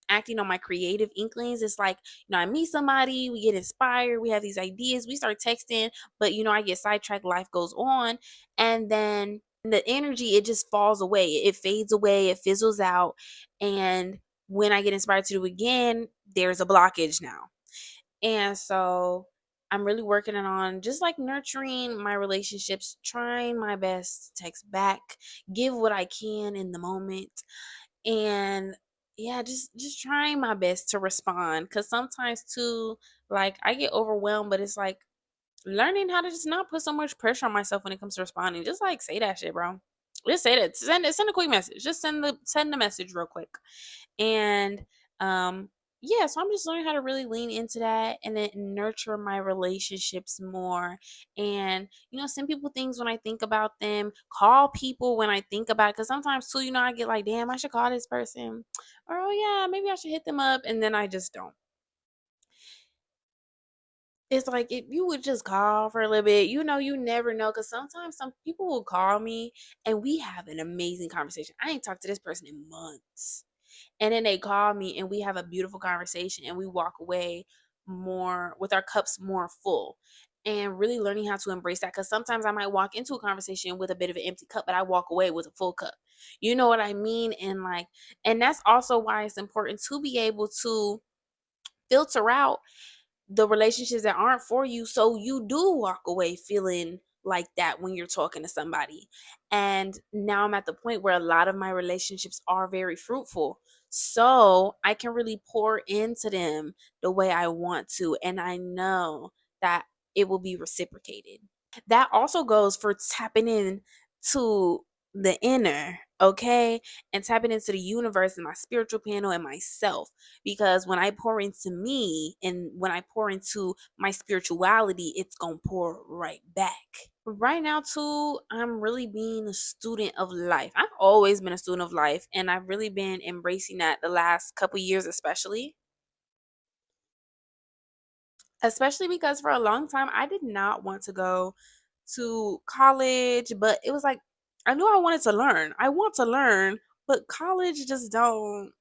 [SPEAKER 1] acting on my creative inklings. It's like, I meet somebody, we get inspired, we have these ideas, we start texting, but I get sidetracked, life goes on, and then the energy, it just falls away. It fades away, it fizzles out. And when I get inspired to do again, there's a blockage now. And so I'm really working on just like nurturing my relationships, trying my best to text back, give what I can in the moment. And yeah, just trying my best to respond, cuz sometimes too, like I get overwhelmed, but it's like learning how to just not put so much pressure on myself when it comes to responding. Just like say that shit, bro. Just say that. Send a quick message. Just send the message real quick. And yeah, so I'm just learning how to really lean into that and then nurture my relationships more, and send people things when I think about them, call people when I think about it, because sometimes too, I get like, damn, I should call this person, or oh yeah, maybe I should hit them up, and then I just don't. It's like if you would just call for a little bit, you never know, because sometimes some people will call me and we have an amazing conversation. I ain't talked to this person in months, and then they call me and we have a beautiful conversation, and we walk away more with our cups more full, and really learning how to embrace that, because sometimes I might walk into a conversation with a bit of an empty cup, but I walk away with a full cup. You know what I mean? And that's also why it's important to be able to filter out the relationships that aren't for you, so you do walk away feeling like that when you're talking to somebody. And now I'm at the point where a lot of my relationships are very fruitful, so I can really pour into them the way I want to, and I know that it will be reciprocated. That also goes for tapping in to the inner, okay? And tapping into the universe and my spiritual panel and myself. Because when I pour into me and when I pour into my spirituality, it's going to pour right back. Right now, too, I'm really being a student of life. I've always been a student of life, and I've really been embracing that the last couple years, especially because for a long time I did not want to go to college, but it was like I knew I wanted to learn. I want to learn, but college just don't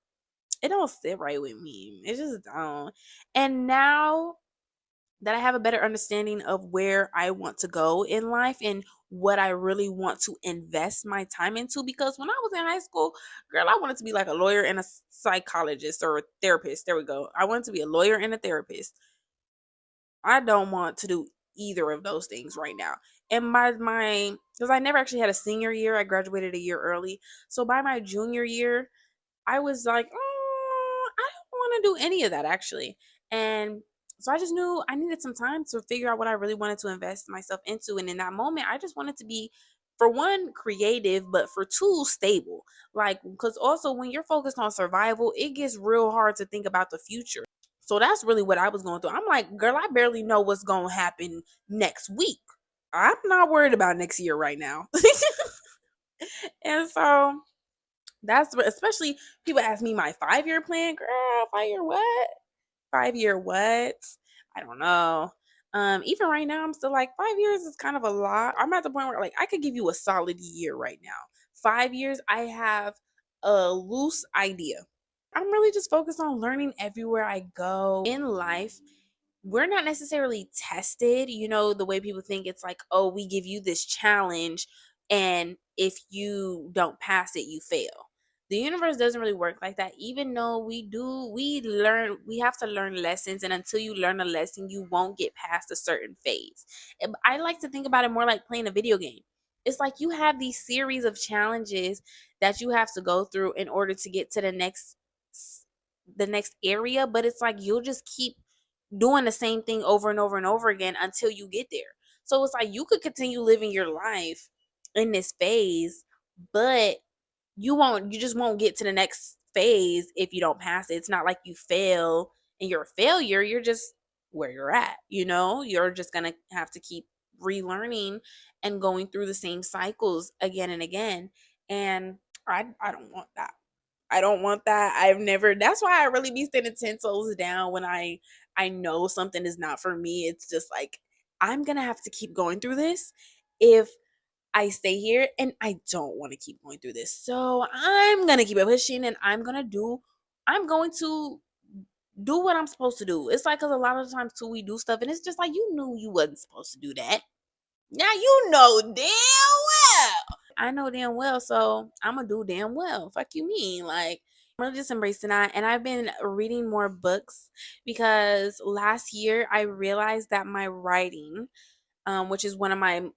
[SPEAKER 1] sit right with me. It just don't. And now that I have a better understanding of where I want to go in life and what I really want to invest my time into, because when I was in high school, girl, I wanted to be like a lawyer and a psychologist or a therapist. There we go. I wanted to be a lawyer and a therapist. I don't want to do either of those things right now. And my because I never actually had a senior year. I graduated a year early. So by my junior year, I was like, I don't want to do any of that actually. And so I just knew I needed some time to figure out what I really wanted to invest myself into. And in that moment, I just wanted to be, for one, creative, but for two, stable. Like, because also when you're focused on survival, it gets real hard to think about the future. So that's really what I was going through. I'm like, girl, I barely know what's going to happen next week. I'm not worried about next year right now. And so especially people ask me my 5-year plan. Girl, 5-year what? 5-year what? I don't know. Even right now, I'm still like 5 years is kind of a lot. I'm at the point where like I could give you a solid year right now. 5 years, I have a loose idea. I'm really just focused on learning everywhere I go in life. We're not necessarily tested, the way people think it's like, oh, we give you this challenge and if you don't pass it, you fail. The universe doesn't really work like that. Even though we have to learn lessons, and until you learn a lesson, you won't get past a certain phase. I like to think about it more like playing a video game. It's like you have these series of challenges that you have to go through in order to get to the next area, but it's like you'll just keep doing the same thing over and over and over again until you get there. So it's like you could continue living your life in this phase, but you just won't get to the next phase if you don't pass it. It's not like you fail and you're a failure. You're just where you're at, You're just going to have to keep relearning and going through the same cycles again and again. And I don't want that. I don't want that. I've never That's why I really be standing 10 toes down when I know something is not for me. It's just like I'm going to have to keep going through this if I stay here, and I don't want to keep going through this. So I'm going to keep it pushing, and I'm going to do what I'm supposed to do. It's like, cuz a lot of times too we do stuff and it's just like you knew you wasn't supposed to do that. Now you know damn well. I know damn well, so I'm gonna do damn well. Fuck you mean? Like, I'm really just embracing that. And I've been reading more books because last year I realized that my writing, which is one of my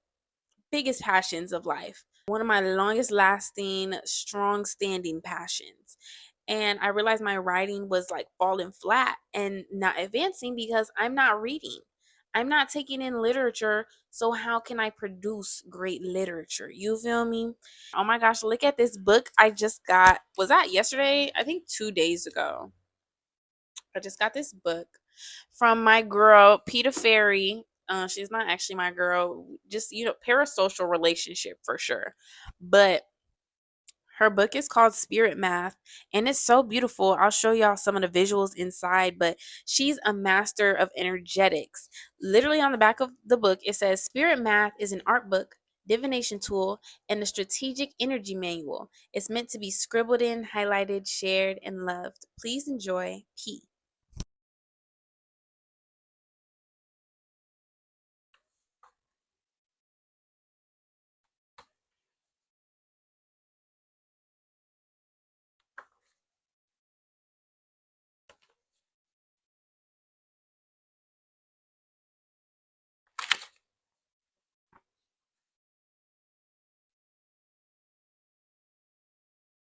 [SPEAKER 1] biggest passions of life, one of my longest lasting, strong standing passions. And I realized my writing was like falling flat and not advancing because I'm not reading. I'm not taking in literature. So, how can I produce great literature? You feel me? Oh my gosh, look at this book I just got. Was that yesterday? I think 2 days ago. I just got this book from my girl, Peter Ferry. She's not actually my girl, just, parasocial relationship for sure. But her book is called Spirit Math, and it's so beautiful. I'll show y'all some of the visuals inside, but she's a master of energetics. Literally on the back of the book, it says Spirit Math is an art book, divination tool, and a strategic energy manual. It's meant to be scribbled in, highlighted, shared, and loved. Please enjoy. P.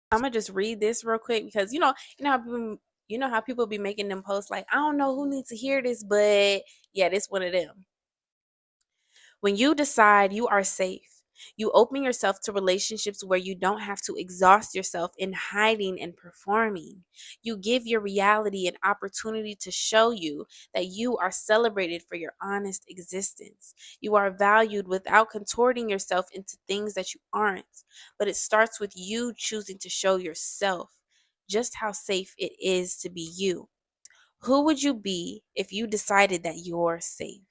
[SPEAKER 1] I'm gonna just read this real quick because you know how people be making them posts like, I don't know who needs to hear this, but yeah, this one of them. When you decide you are safe, you open yourself to relationships where you don't have to exhaust yourself in hiding and performing. You give your reality an opportunity to show you that you are celebrated for your honest existence. You are valued without contorting yourself into things that you aren't. But it starts with you choosing to show yourself just how safe it is to be you. Who would you be if you decided that you're safe?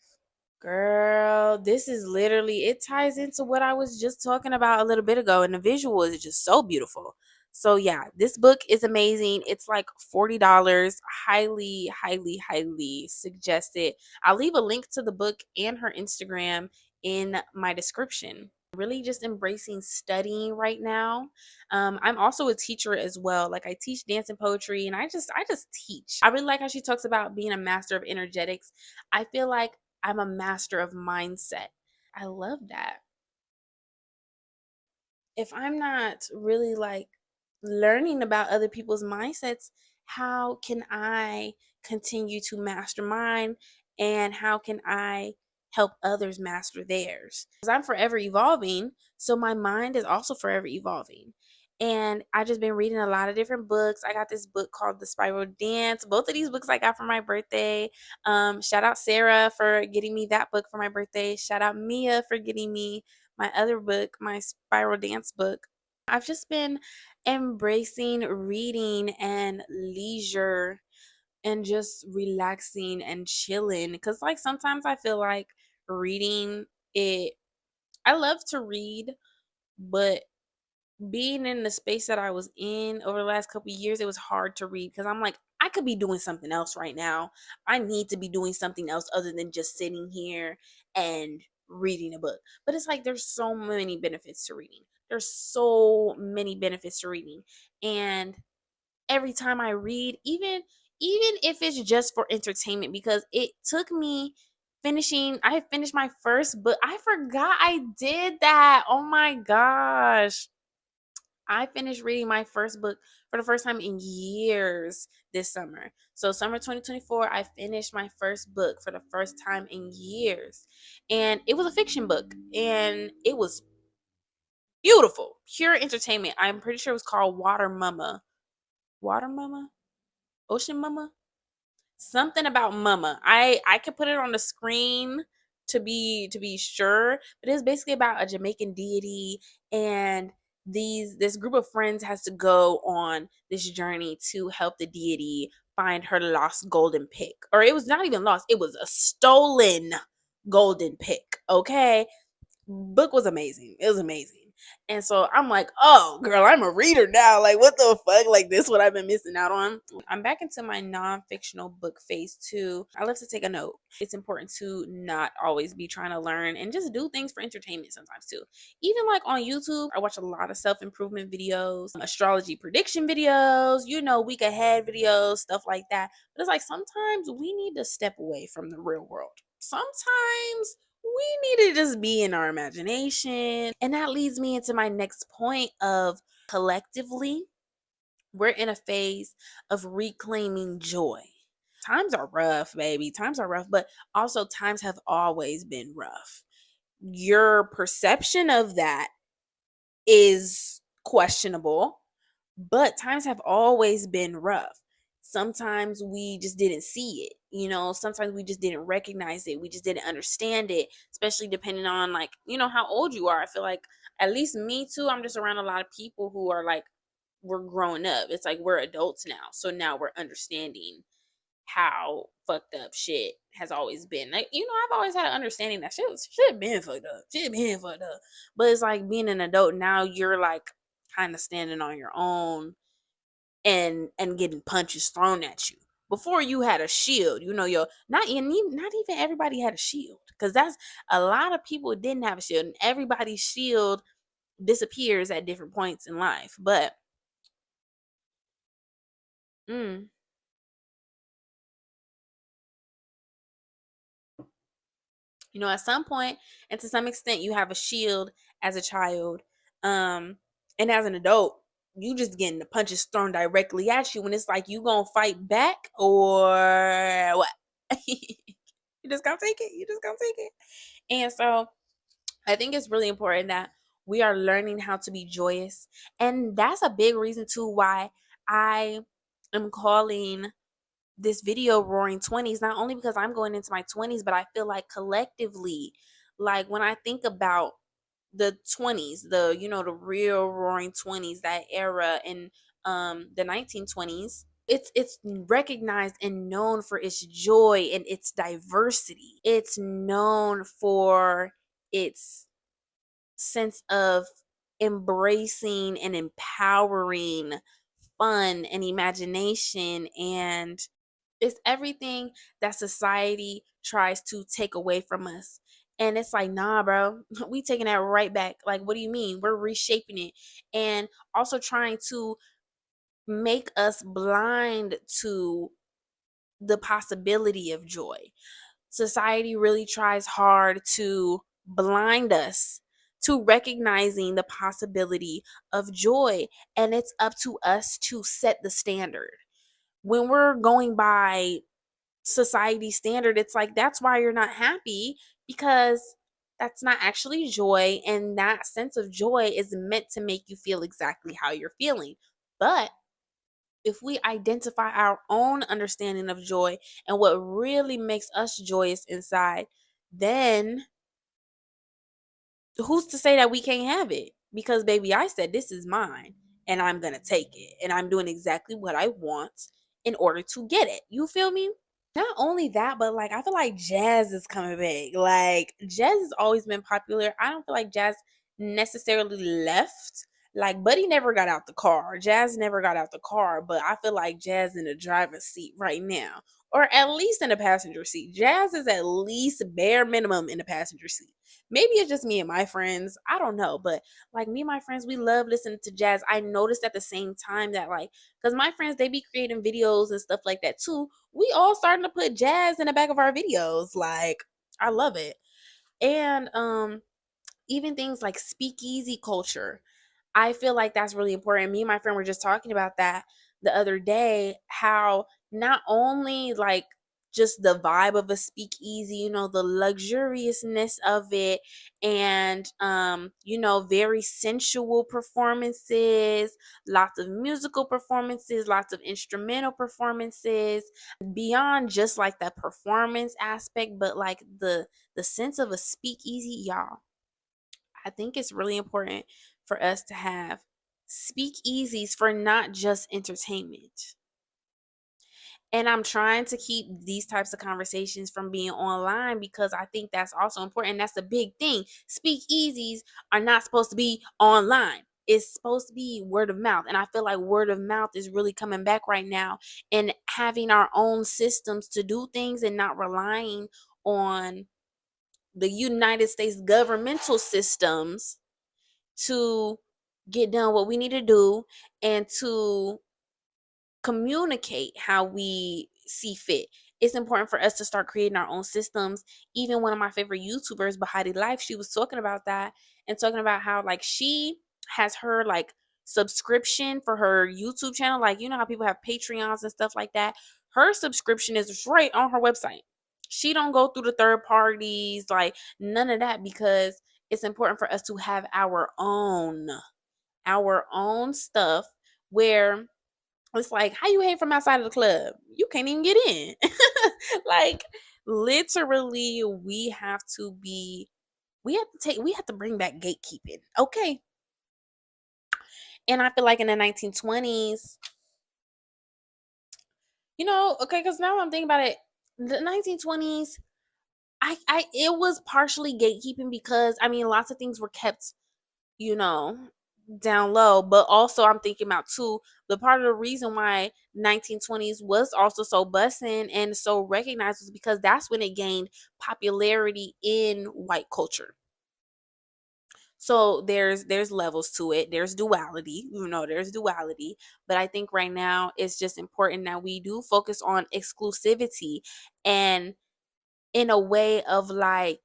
[SPEAKER 1] Girl, this is literally, it ties into what I was just talking about a little bit ago, and the visual is just so beautiful. So yeah, this book is amazing. It's like $40. Highly, highly, highly suggested. I'll leave a link to the book and her Instagram in my description. Really just embracing studying right now. I'm also a teacher as well. Like, I teach dance and poetry, and I just teach. I really like how she talks about being a master of energetics. I feel like I'm a master of mindset. I love that. If I'm not really like learning about other people's mindsets, how can I continue to master mine, and how can I help others master theirs? Because I'm forever evolving, so my mind is also forever evolving. And I just been reading a lot of different books. I got this book called The Spiral Dance. Both of these books I got for my birthday. Shout out Sarah for getting me that book for my birthday. Shout out Mia for getting me my other book, my Spiral Dance book. I've just been embracing reading and leisure and just relaxing and chilling, because like sometimes I feel like reading it I love to read, but being in the space that I was in over the last couple of years, it was hard to read because I'm like, I could be doing something else right now. I need to be doing something else other than just sitting here and reading a book. But it's like there's so many benefits to reading. There's so many benefits to reading. And every time I read, even if it's just for entertainment, because it took me I finished my first book. I forgot I did that. Oh my gosh. I finished reading my first book for the first time in years this summer. So, summer 2024, I finished my first book for the first time in years. And it was a fiction book, and it was beautiful, pure entertainment. I'm pretty sure it was called Water Mama. Water Mama? Ocean Mama? Something about mama. I could put it on the screen to be sure, but it's basically about a Jamaican deity, and this group of friends has to go on this journey to help the deity find her lost golden pick. Or it was not even lost, it was a stolen golden pick. Okay, book was amazing. It was amazing. And so I'm like, oh girl, I'm a reader now. Like, what the fuck? Like, this what I've been missing out on. I'm back into my non-fictional book phase too. I love to take a note. It's important to not always be trying to learn and just do things for entertainment sometimes too. Even like on YouTube, I watch a lot of self-improvement videos, astrology prediction videos, week ahead videos, stuff like that. But it's like sometimes we need to step away from the real world. Sometimes we need to just be in our imagination. And that leads me into my next point of collectively, we're in a phase of reclaiming joy. Times are rough, baby. Times are rough, but also times have always been rough. Your perception of that is questionable, but times have always been rough. Sometimes we just didn't see it. Sometimes we just didn't recognize it. We just didn't understand it, especially depending on, like, how old you are. I feel like, at least me too, I'm just around a lot of people who are like, we're growing up. It's like we're adults now. So now we're understanding how fucked up shit has always been. Like, I've always had an understanding that shit been fucked up. Shit been fucked up. But it's like being an adult now, you're like kind of standing on your own and getting punches thrown at you. Before, you had a shield, not even everybody had a shield, because that's a lot of people didn't have a shield, and everybody's shield disappears at different points in life. But mm, at some point, and to some extent, you have a shield as a child, um, and as an adult, you just getting the punches thrown directly at you, and it's like, you gonna fight back or what? You just gonna take it. You just gonna take it. And so I think it's really important that we are learning how to be joyous. And that's a big reason too why I am calling this video Roaring 20s, not only because I'm going into my 20s, but I feel like collectively, like when I think about the 20s, the real Roaring 20s, that era in the 1920s, it's recognized and known for its joy and its diversity. It's known for its sense of embracing and empowering fun and imagination, and it's everything that society tries to take away from us. And it's like, nah, bro, we taking that right back. Like, what do you mean? We're reshaping it, and also trying to make us blind to the possibility of joy. Society really tries hard to blind us to recognizing the possibility of joy, and it's up to us to set the standard. When we're going by society standard, it's like, that's why you're not happy, because that's not actually joy, and that sense of joy is meant to make you feel exactly how you're feeling. But if we identify our own understanding of joy and what really makes us joyous inside, then who's to say that we can't have it? Because, baby, I said this is mine, and I'm going to take it, and I'm doing exactly what I want in order to get it. You feel me? Not only that, but like, I feel like jazz is coming back. Like, jazz has always been popular. I don't feel like jazz necessarily left. Like, Buddy never got out the car. Jazz never got out the car, but I feel like jazz in the driver's seat right now. or at least in the passenger seat. Jazz is at least bare minimum in the passenger seat. Maybe it's just me and my friends. I don't know. But like me and my friends, we love listening to jazz. I noticed at the same time that like, because my friends, they be creating videos and stuff like that too. We all starting to put jazz in the back of our videos. Like, I love it. And even things like speakeasy culture. I feel like that's really important. Me and my friend were just talking about that the other day, how not only like just the vibe of a speakeasy, the luxuriousness of it, and very sensual performances, lots of musical performances, lots of instrumental performances, beyond just like the performance aspect, but like the sense of a speakeasy, y'all. I think it's really important for us to have speakeasies for not just entertainment. And I'm trying to keep these types of conversations from being online because I think that's also important. That's the big thing. Speakeasies are not supposed to be online. It's supposed to be word of mouth. And I feel like word of mouth is really coming back right now, and having our own systems to do things and not relying on the United States governmental systems to get done what we need to do and to communicate how we see fit. It's important for us to start creating our own systems. Even one of my favorite YouTubers, Bahati Life, she was talking about that and talking about how like she has her like subscription for her YouTube channel. Like, you know how people have Patreons and stuff like that. Her subscription is right on her website. She don't go through the third parties, like none of that, because it's important for us to have our own stuff where it's like, how you hang from outside of the club? You can't even get in. Like, literally, we have to bring back gatekeeping. Okay. And I feel like in the 1920s, okay, because now I'm thinking about it, the 1920s, it was partially gatekeeping because I mean lots of things were kept, you know, down low. But also I'm thinking about too, the part of the reason why 1920s was also so bussin' and so recognized was because that's when it gained popularity in white culture. So there's levels to it. There's duality, there's duality. But I think right now it's just important that we do focus on exclusivity, and in a way of like,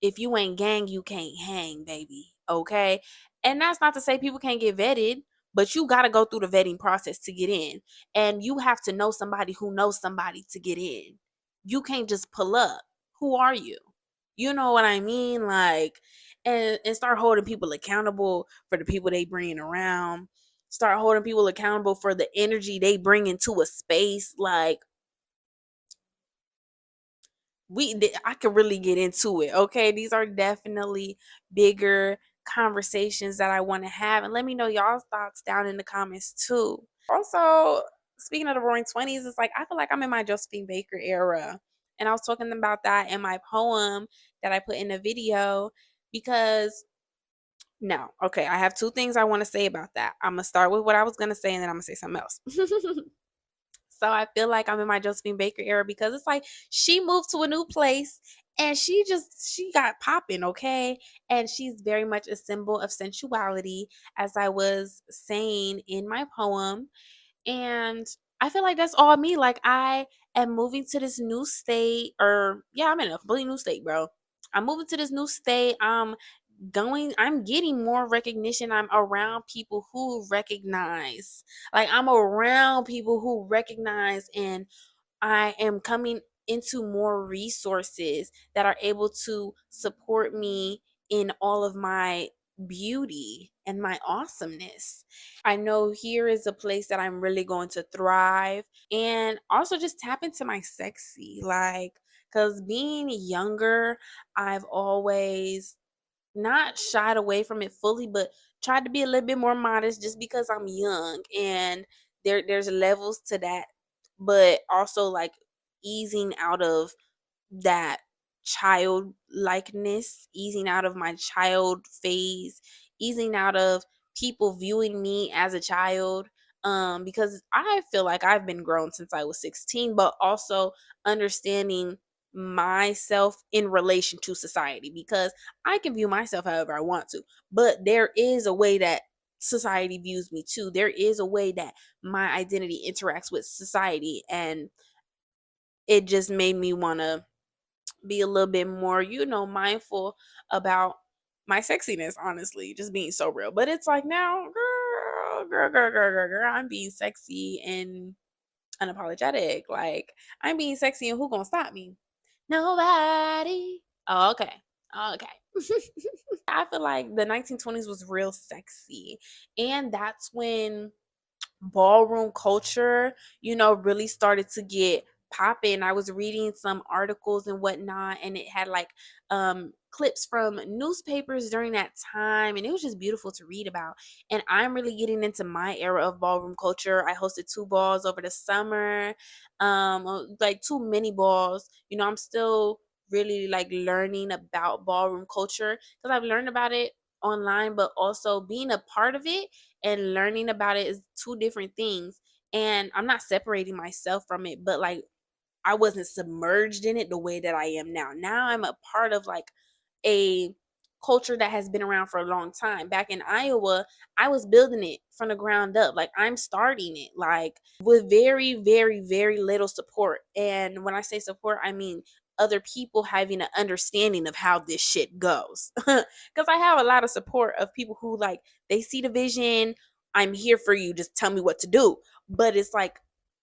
[SPEAKER 1] if you ain't gang, you can't hang, baby. Okay. And that's not to say people can't get vetted, but you got to go through the vetting process to get in. And you have to know somebody who knows somebody to get in. You can't just pull up. Who are you? You know what I mean? Like, and start holding people accountable for the people they bring around. Start holding people accountable for the energy they bring into a space. Like, I could really get into it. Okay, these are definitely bigger conversations that I want to have, and let me know y'all's thoughts down in the comments too. Also, speaking of the roaring 20s, it's like I feel like I'm in my Josephine Baker era, and I was talking about that in my poem that I put in the video. Because no, okay, I have two things I want to say about that. I'm gonna start with what I was gonna say, and then I'm gonna say something else. So I feel like I'm in my Josephine Baker era because it's like she moved to a new place and she got popping, okay? And she's very much a symbol of sensuality, as I was saying in my poem. And I feel like that's all me. Like, I am moving to this new state, or yeah, I'm in a completely new state, bro. I'm moving to this new state. I'm getting more recognition. I'm around people who recognize. Like, I'm around people who recognize, and I am coming into more resources that are able to support me in all of my beauty and my awesomeness. I know here is a place that I'm really going to thrive, and also just tap into my sexy. Like, because being younger, I've always not shied away from it fully, but tried to be a little bit more modest just because I'm young, and there's levels to that. But also like easing out of that childlikeness, easing out of my child phase, easing out of people viewing me as a child. because I feel like I've been grown since I was 16, but also understanding myself in relation to society, because I can view myself however I want to, but there is a way that society views me too. There is a way that my identity interacts with society, and it just made me want to be a little bit more, mindful about my sexiness, honestly, just being so real. But it's like now, girl, I'm being sexy and unapologetic. Like, I'm being sexy and who gonna stop me? Nobody. Oh, okay. Okay. I feel like the 1920s was real sexy. And that's when ballroom culture, really started to get popping. I was reading some articles and whatnot, and it had like clips from newspapers during that time, and it was just beautiful to read about. And I'm really getting into my era of ballroom culture. I hosted 2 balls over the summer, like 2 mini balls. I'm still really like learning about ballroom culture because I've learned about it online, but also being a part of it and learning about it is 2 different things. And I'm not separating myself from it, but like I wasn't submerged in it the way that I am now. Now I'm a part of like a culture that has been around for a long time. Back in Iowa, I was building it from the ground up. Like I'm starting it like with very, very, very little support. And when I say support, I mean other people having an understanding of how this shit goes. Because I have a lot of support of people who like they see the vision. I'm here for you. Just tell me what to do. But it's like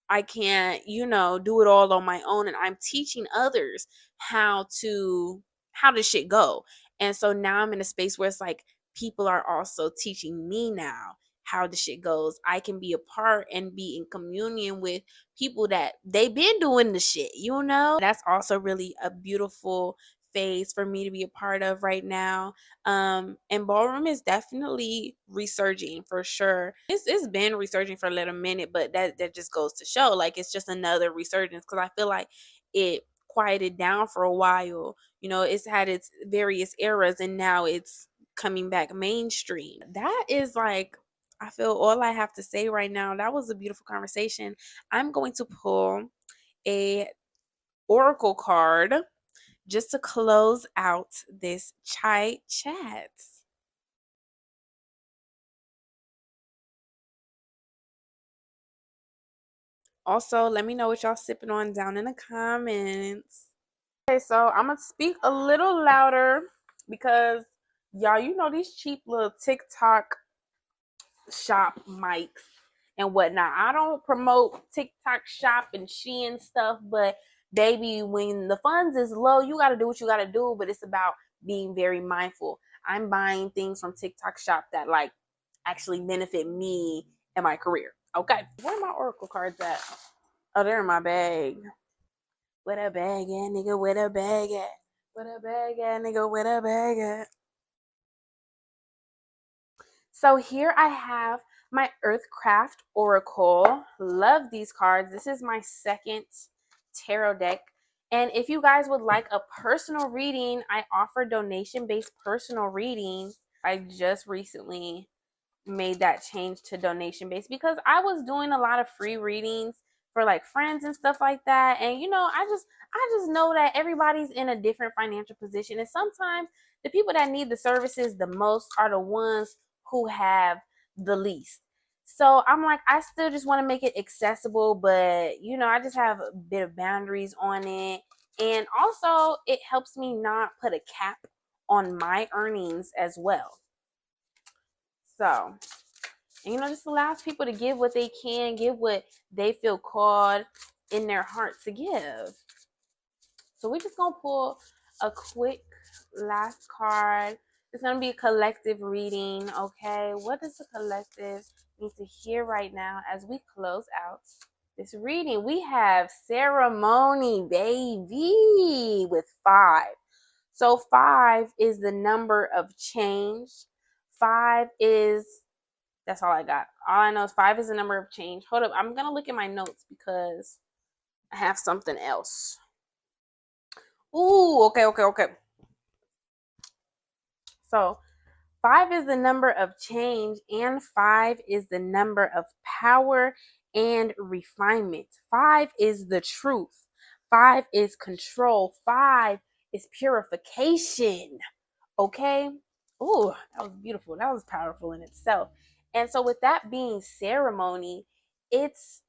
[SPEAKER 1] I can't, do it all on my own, and I'm teaching others how this shit go. And so now I'm in a space where it's like people are also teaching me now how the shit goes. I can be a part and be in communion with people that they've been doing the shit. That's also really a beautiful phase for me to be a part of right now. And ballroom is definitely resurging for sure. It's been resurging for a little minute, but that just goes to show like it's just another resurgence, because I feel like it quieted down for a while. It's had its various eras, and now it's coming back mainstream. That is like, I feel all I have to say right now. That was a beautiful conversation. I'm going to pull a oracle card just to close out this chai chat. Also, let me know what y'all sipping on down in the comments. Okay, so I'm gonna speak a little louder because y'all, these cheap little TikTok shop mics and whatnot. I don't promote TikTok shop and Shein stuff, but baby, when the funds is low, you gotta do what you gotta do. But it's about being very mindful. I'm buying things from TikTok shop that like actually benefit me and my career. Okay. Where are my oracle cards at? Oh, they're in my bag. Where a bag at, nigga? Where a bag at? Where a bag at, nigga? Where a bag at? So here I have my Earthcraft Oracle. Love these cards. This is my second tarot deck. And if you guys would like a personal reading, I offer donation-based personal readings. I just recently made that change to donation based because I was doing a lot of free readings for like friends and stuff like that. And I just know that everybody's in a different financial position, and sometimes the people that need the services the most are the ones who have the least. So I'm like, I still just want to make it accessible, but I just have a bit of boundaries on it. And also it helps me not put a cap on my earnings as well. So, and, just allows people to give what they can, give what they feel called in their heart to give. So we're just going to pull a quick last card. It's going to be a collective reading, okay? What does the collective need to hear right now as we close out this reading? We have ceremony, baby, with 5. So 5 is the number of change. 5 is That's all I got. All I know is 5 is the number of change. Hold up. I'm going to look at my notes because I have something else. Ooh, okay. So 5 is the number of change, and 5 is the number of power and refinement. 5 is the truth. 5 is control. 5 is purification. Okay? Ooh, that was beautiful. That was powerful in itself. And so, with that being ceremony, it's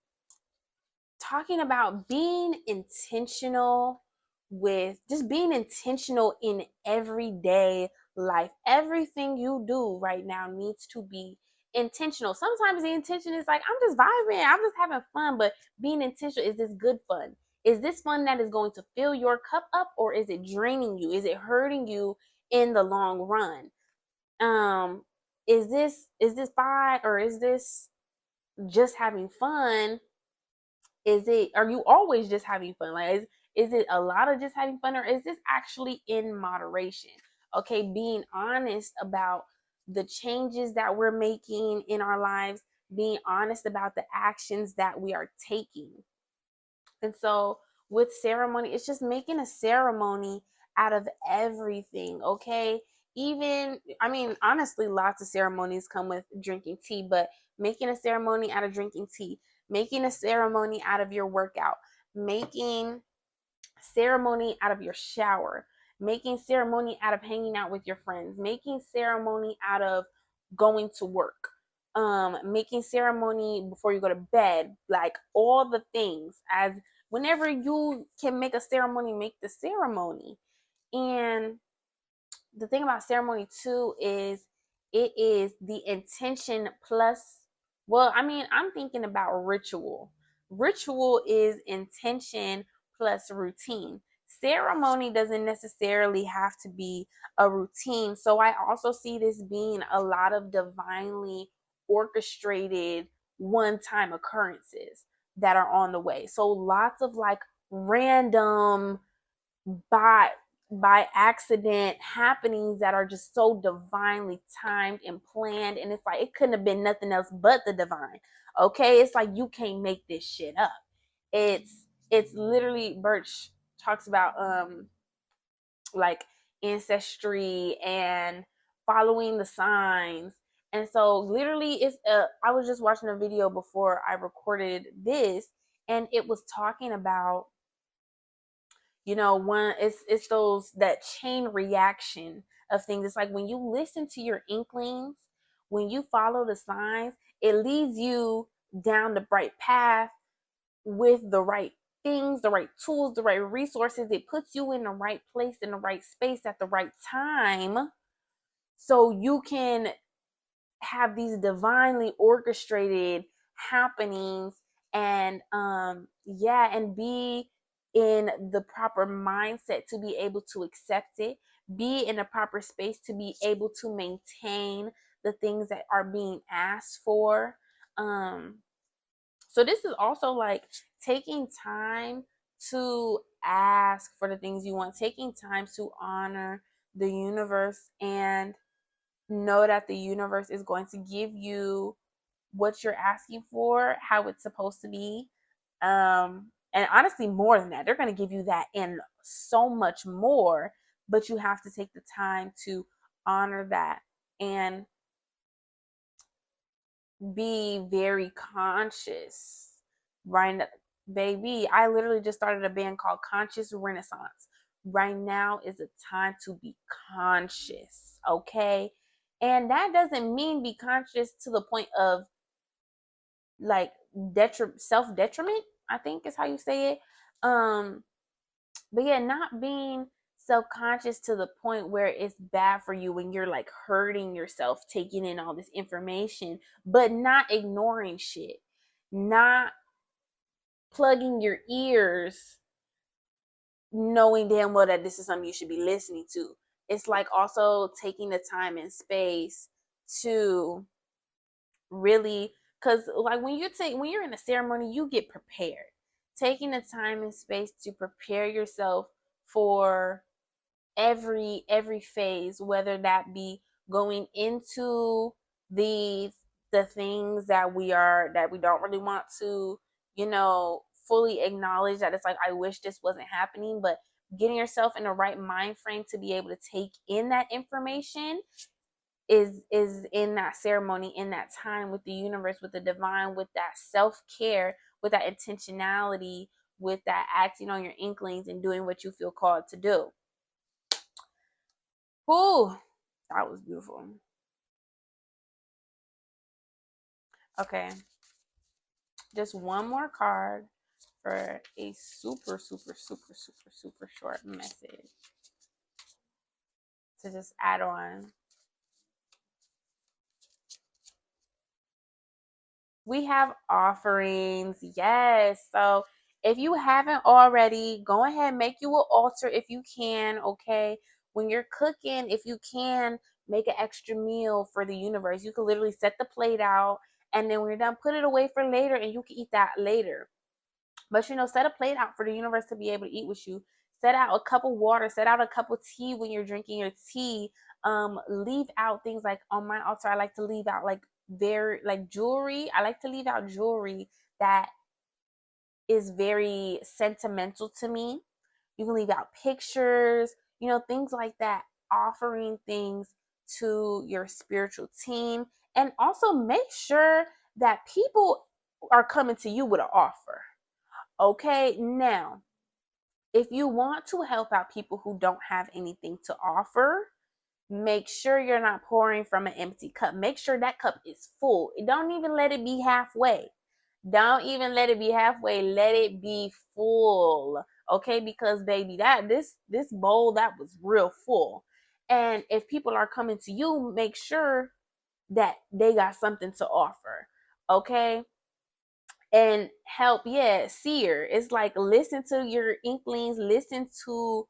[SPEAKER 1] talking about being intentional with just being intentional in everyday life. Everything you do right now needs to be intentional. Sometimes the intention is like, I'm just vibing, I'm just having fun, but being intentional, is this good fun? Is this fun that is going to fill your cup up, or is it draining you? Is it hurting you in the long run? Is this fine, or is this just having fun? Are you always just having fun? Like, is it a lot of just having fun, or is this actually in moderation? Okay, being honest about the changes that we're making in our lives, being honest about the actions that we are taking. And so with ceremony, it's just making a ceremony out of everything, okay? Even, I mean, honestly, lots of ceremonies come with drinking tea, but making a ceremony out of drinking tea, making a ceremony out of your workout, making ceremony out of your shower, making ceremony out of hanging out with your friends, making ceremony out of going to work, making ceremony before you go to bed, like all the things. As whenever you can make a ceremony, make the ceremony. And the thing about ceremony too is it is the intention plus, well, I mean, I'm thinking about ritual. Ritual is intention plus routine. Ceremony doesn't necessarily have to be a routine. So I also see this being a lot of divinely orchestrated one-time occurrences that are on the way. So lots of like random by accident happenings that are just so divinely timed and planned, and it's like it couldn't have been nothing else but the divine. Okay, it's like you can't make this shit up. It's literally, Birch talks about like ancestry and following the signs. And so literally I was just watching a video before I recorded this, and it was talking about, when it's those, that chain reaction of things. It's like when you listen to your inklings, when you follow the signs, it leads you down the right path with the right things, the right tools, the right resources. It puts you in the right place, in the right space at the right time, so you can have these divinely orchestrated happenings, and and be in the proper mindset to be able to accept it, be in a proper space to be able to maintain the things that are being asked for. So this is also like taking time to ask for the things you want, taking time to honor the universe, and know that the universe is going to give you what you're asking for, how it's supposed to be. And honestly, more than that, they're going to give you that and so much more, but you have to take the time to honor that and be very conscious. Right, baby, I literally just started a band called Conscious Renaissance. Right now is a time to be conscious, okay? And that doesn't mean be conscious to the point of like self-detriment, I think is how you say it. But yeah, not being self-conscious to the point where it's bad for you when you're like hurting yourself taking in all this information, but not ignoring shit, not plugging your ears, knowing damn well that this is something you should be listening to. It's like also taking the time and space to really, because like when you're in a ceremony, you get prepared. Taking the time and space to prepare yourself for every phase, whether that be going into the the things that we don't really want to, fully acknowledge, that it's like, I wish this wasn't happening, but getting yourself in the right mind frame to be able to take in that information is in that ceremony, in that time with the universe, with the divine, with that self-care, with that intentionality, with that acting on your inklings and doing what you feel called to do. Whew, that was beautiful. Okay, just one more card for a super, super, super, super, super short message to just add on. We have offerings. Yes. So if you haven't already, go ahead, make you an altar if you can. Okay. When you're cooking, if you can, make an extra meal for the universe. You can literally set the plate out, and then when you're done, put it away for later, and you can eat that later. But set a plate out for the universe to be able to eat with you. Set out a cup of water, set out a cup of tea when you're drinking your tea. Leave out things like on my altar, I like to leave out like jewelry. I like to leave out jewelry that is very sentimental to me. You can leave out pictures, things like that, offering things to your spiritual team. And also make sure that people are coming to you with an offer. Okay, now, if you want to help out people who don't have anything to offer, make sure you're not pouring from an empty cup. Make sure that cup is full. Don't even let it be halfway. Don't even let it be halfway. Let it be full. Okay, because baby, this bowl that was real full. And if people are coming to you, make sure that they got something to offer. Okay? And help, seer. It's like listen to your inklings, listen to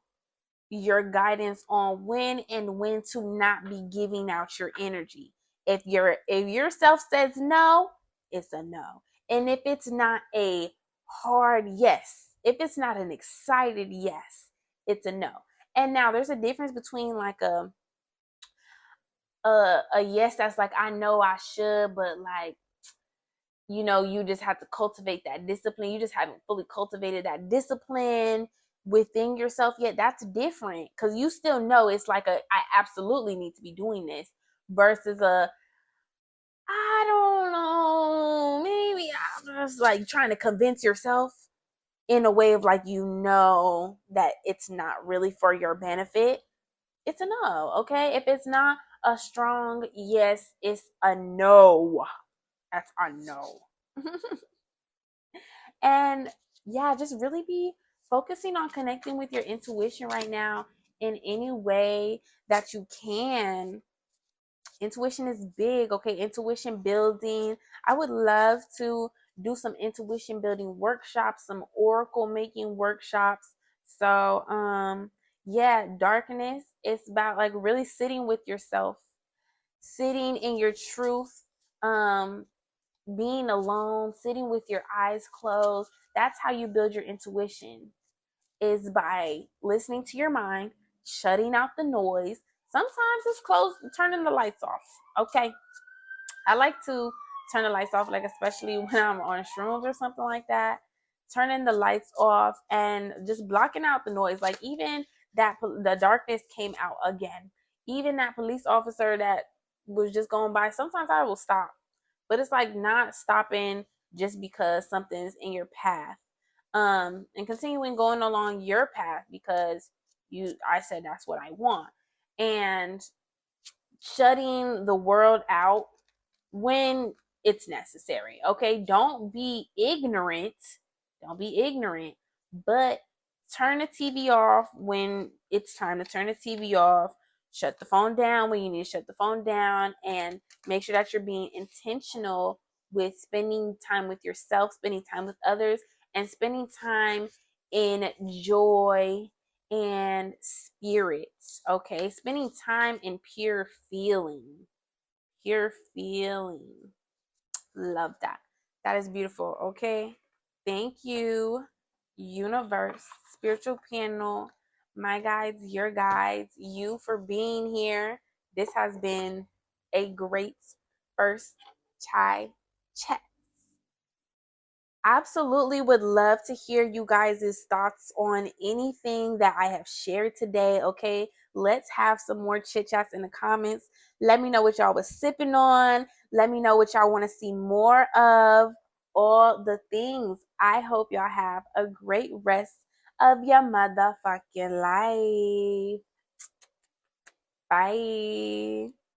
[SPEAKER 1] your guidance on when to not be giving out your energy. If your self says no, it's a no. And if it's not a hard yes, if it's not an excited yes, it's a no. And now there's a difference between like a yes that's like I know I should, but like you just have to cultivate that discipline. You just haven't fully cultivated that discipline within yourself yet. That's different because you still know it's like I absolutely need to be doing this versus I don't know, maybe I'm just like trying to convince yourself in a way of like that it's not really for your benefit. It's a no. Okay, if it's not a strong yes, it's a no. That's a no. And yeah, just really be focusing on connecting with your intuition right now in any way that you can. Intuition is big, okay? Intuition building. I would love to do some intuition building workshops, some oracle making workshops. So, yeah, darkness, it's about like really sitting with yourself, sitting in your truth, being alone, sitting with your eyes closed. That's how you build your intuition, is by listening to your mind, shutting out the noise. Sometimes it's turning the lights off. Okay. I like to turn the lights off, like especially when I'm on shrooms or something like that. Turning the lights off and just blocking out the noise. Like even that the darkness came out again. Even that police officer that was just going by, sometimes I will stop. But it's like not stopping just because something's in your path. And continuing going along your path because I said that's what I want. And shutting the world out when it's necessary. Okay, don't be ignorant. Don't be ignorant, but turn the TV off when it's time to turn the TV off. Shut the phone down when you need to shut the phone down, and make sure that you're being intentional with spending time with yourself, spending time with others, and spending time in joy and spirit. Okay, spending time in pure feeling. Pure feeling. Love that. That is beautiful. Okay. Thank you, universe, spiritual panel, my guides, your guides, you for being here. This has been a great first chai chat. Absolutely would love to hear you guys' thoughts on anything that I have shared today. Okay. Let's have some more chit chats in the comments. Let me know what y'all was sipping on. Let me know what y'all want to see more of. All the things. I hope y'all have a great rest of your motherfucking life. Bye.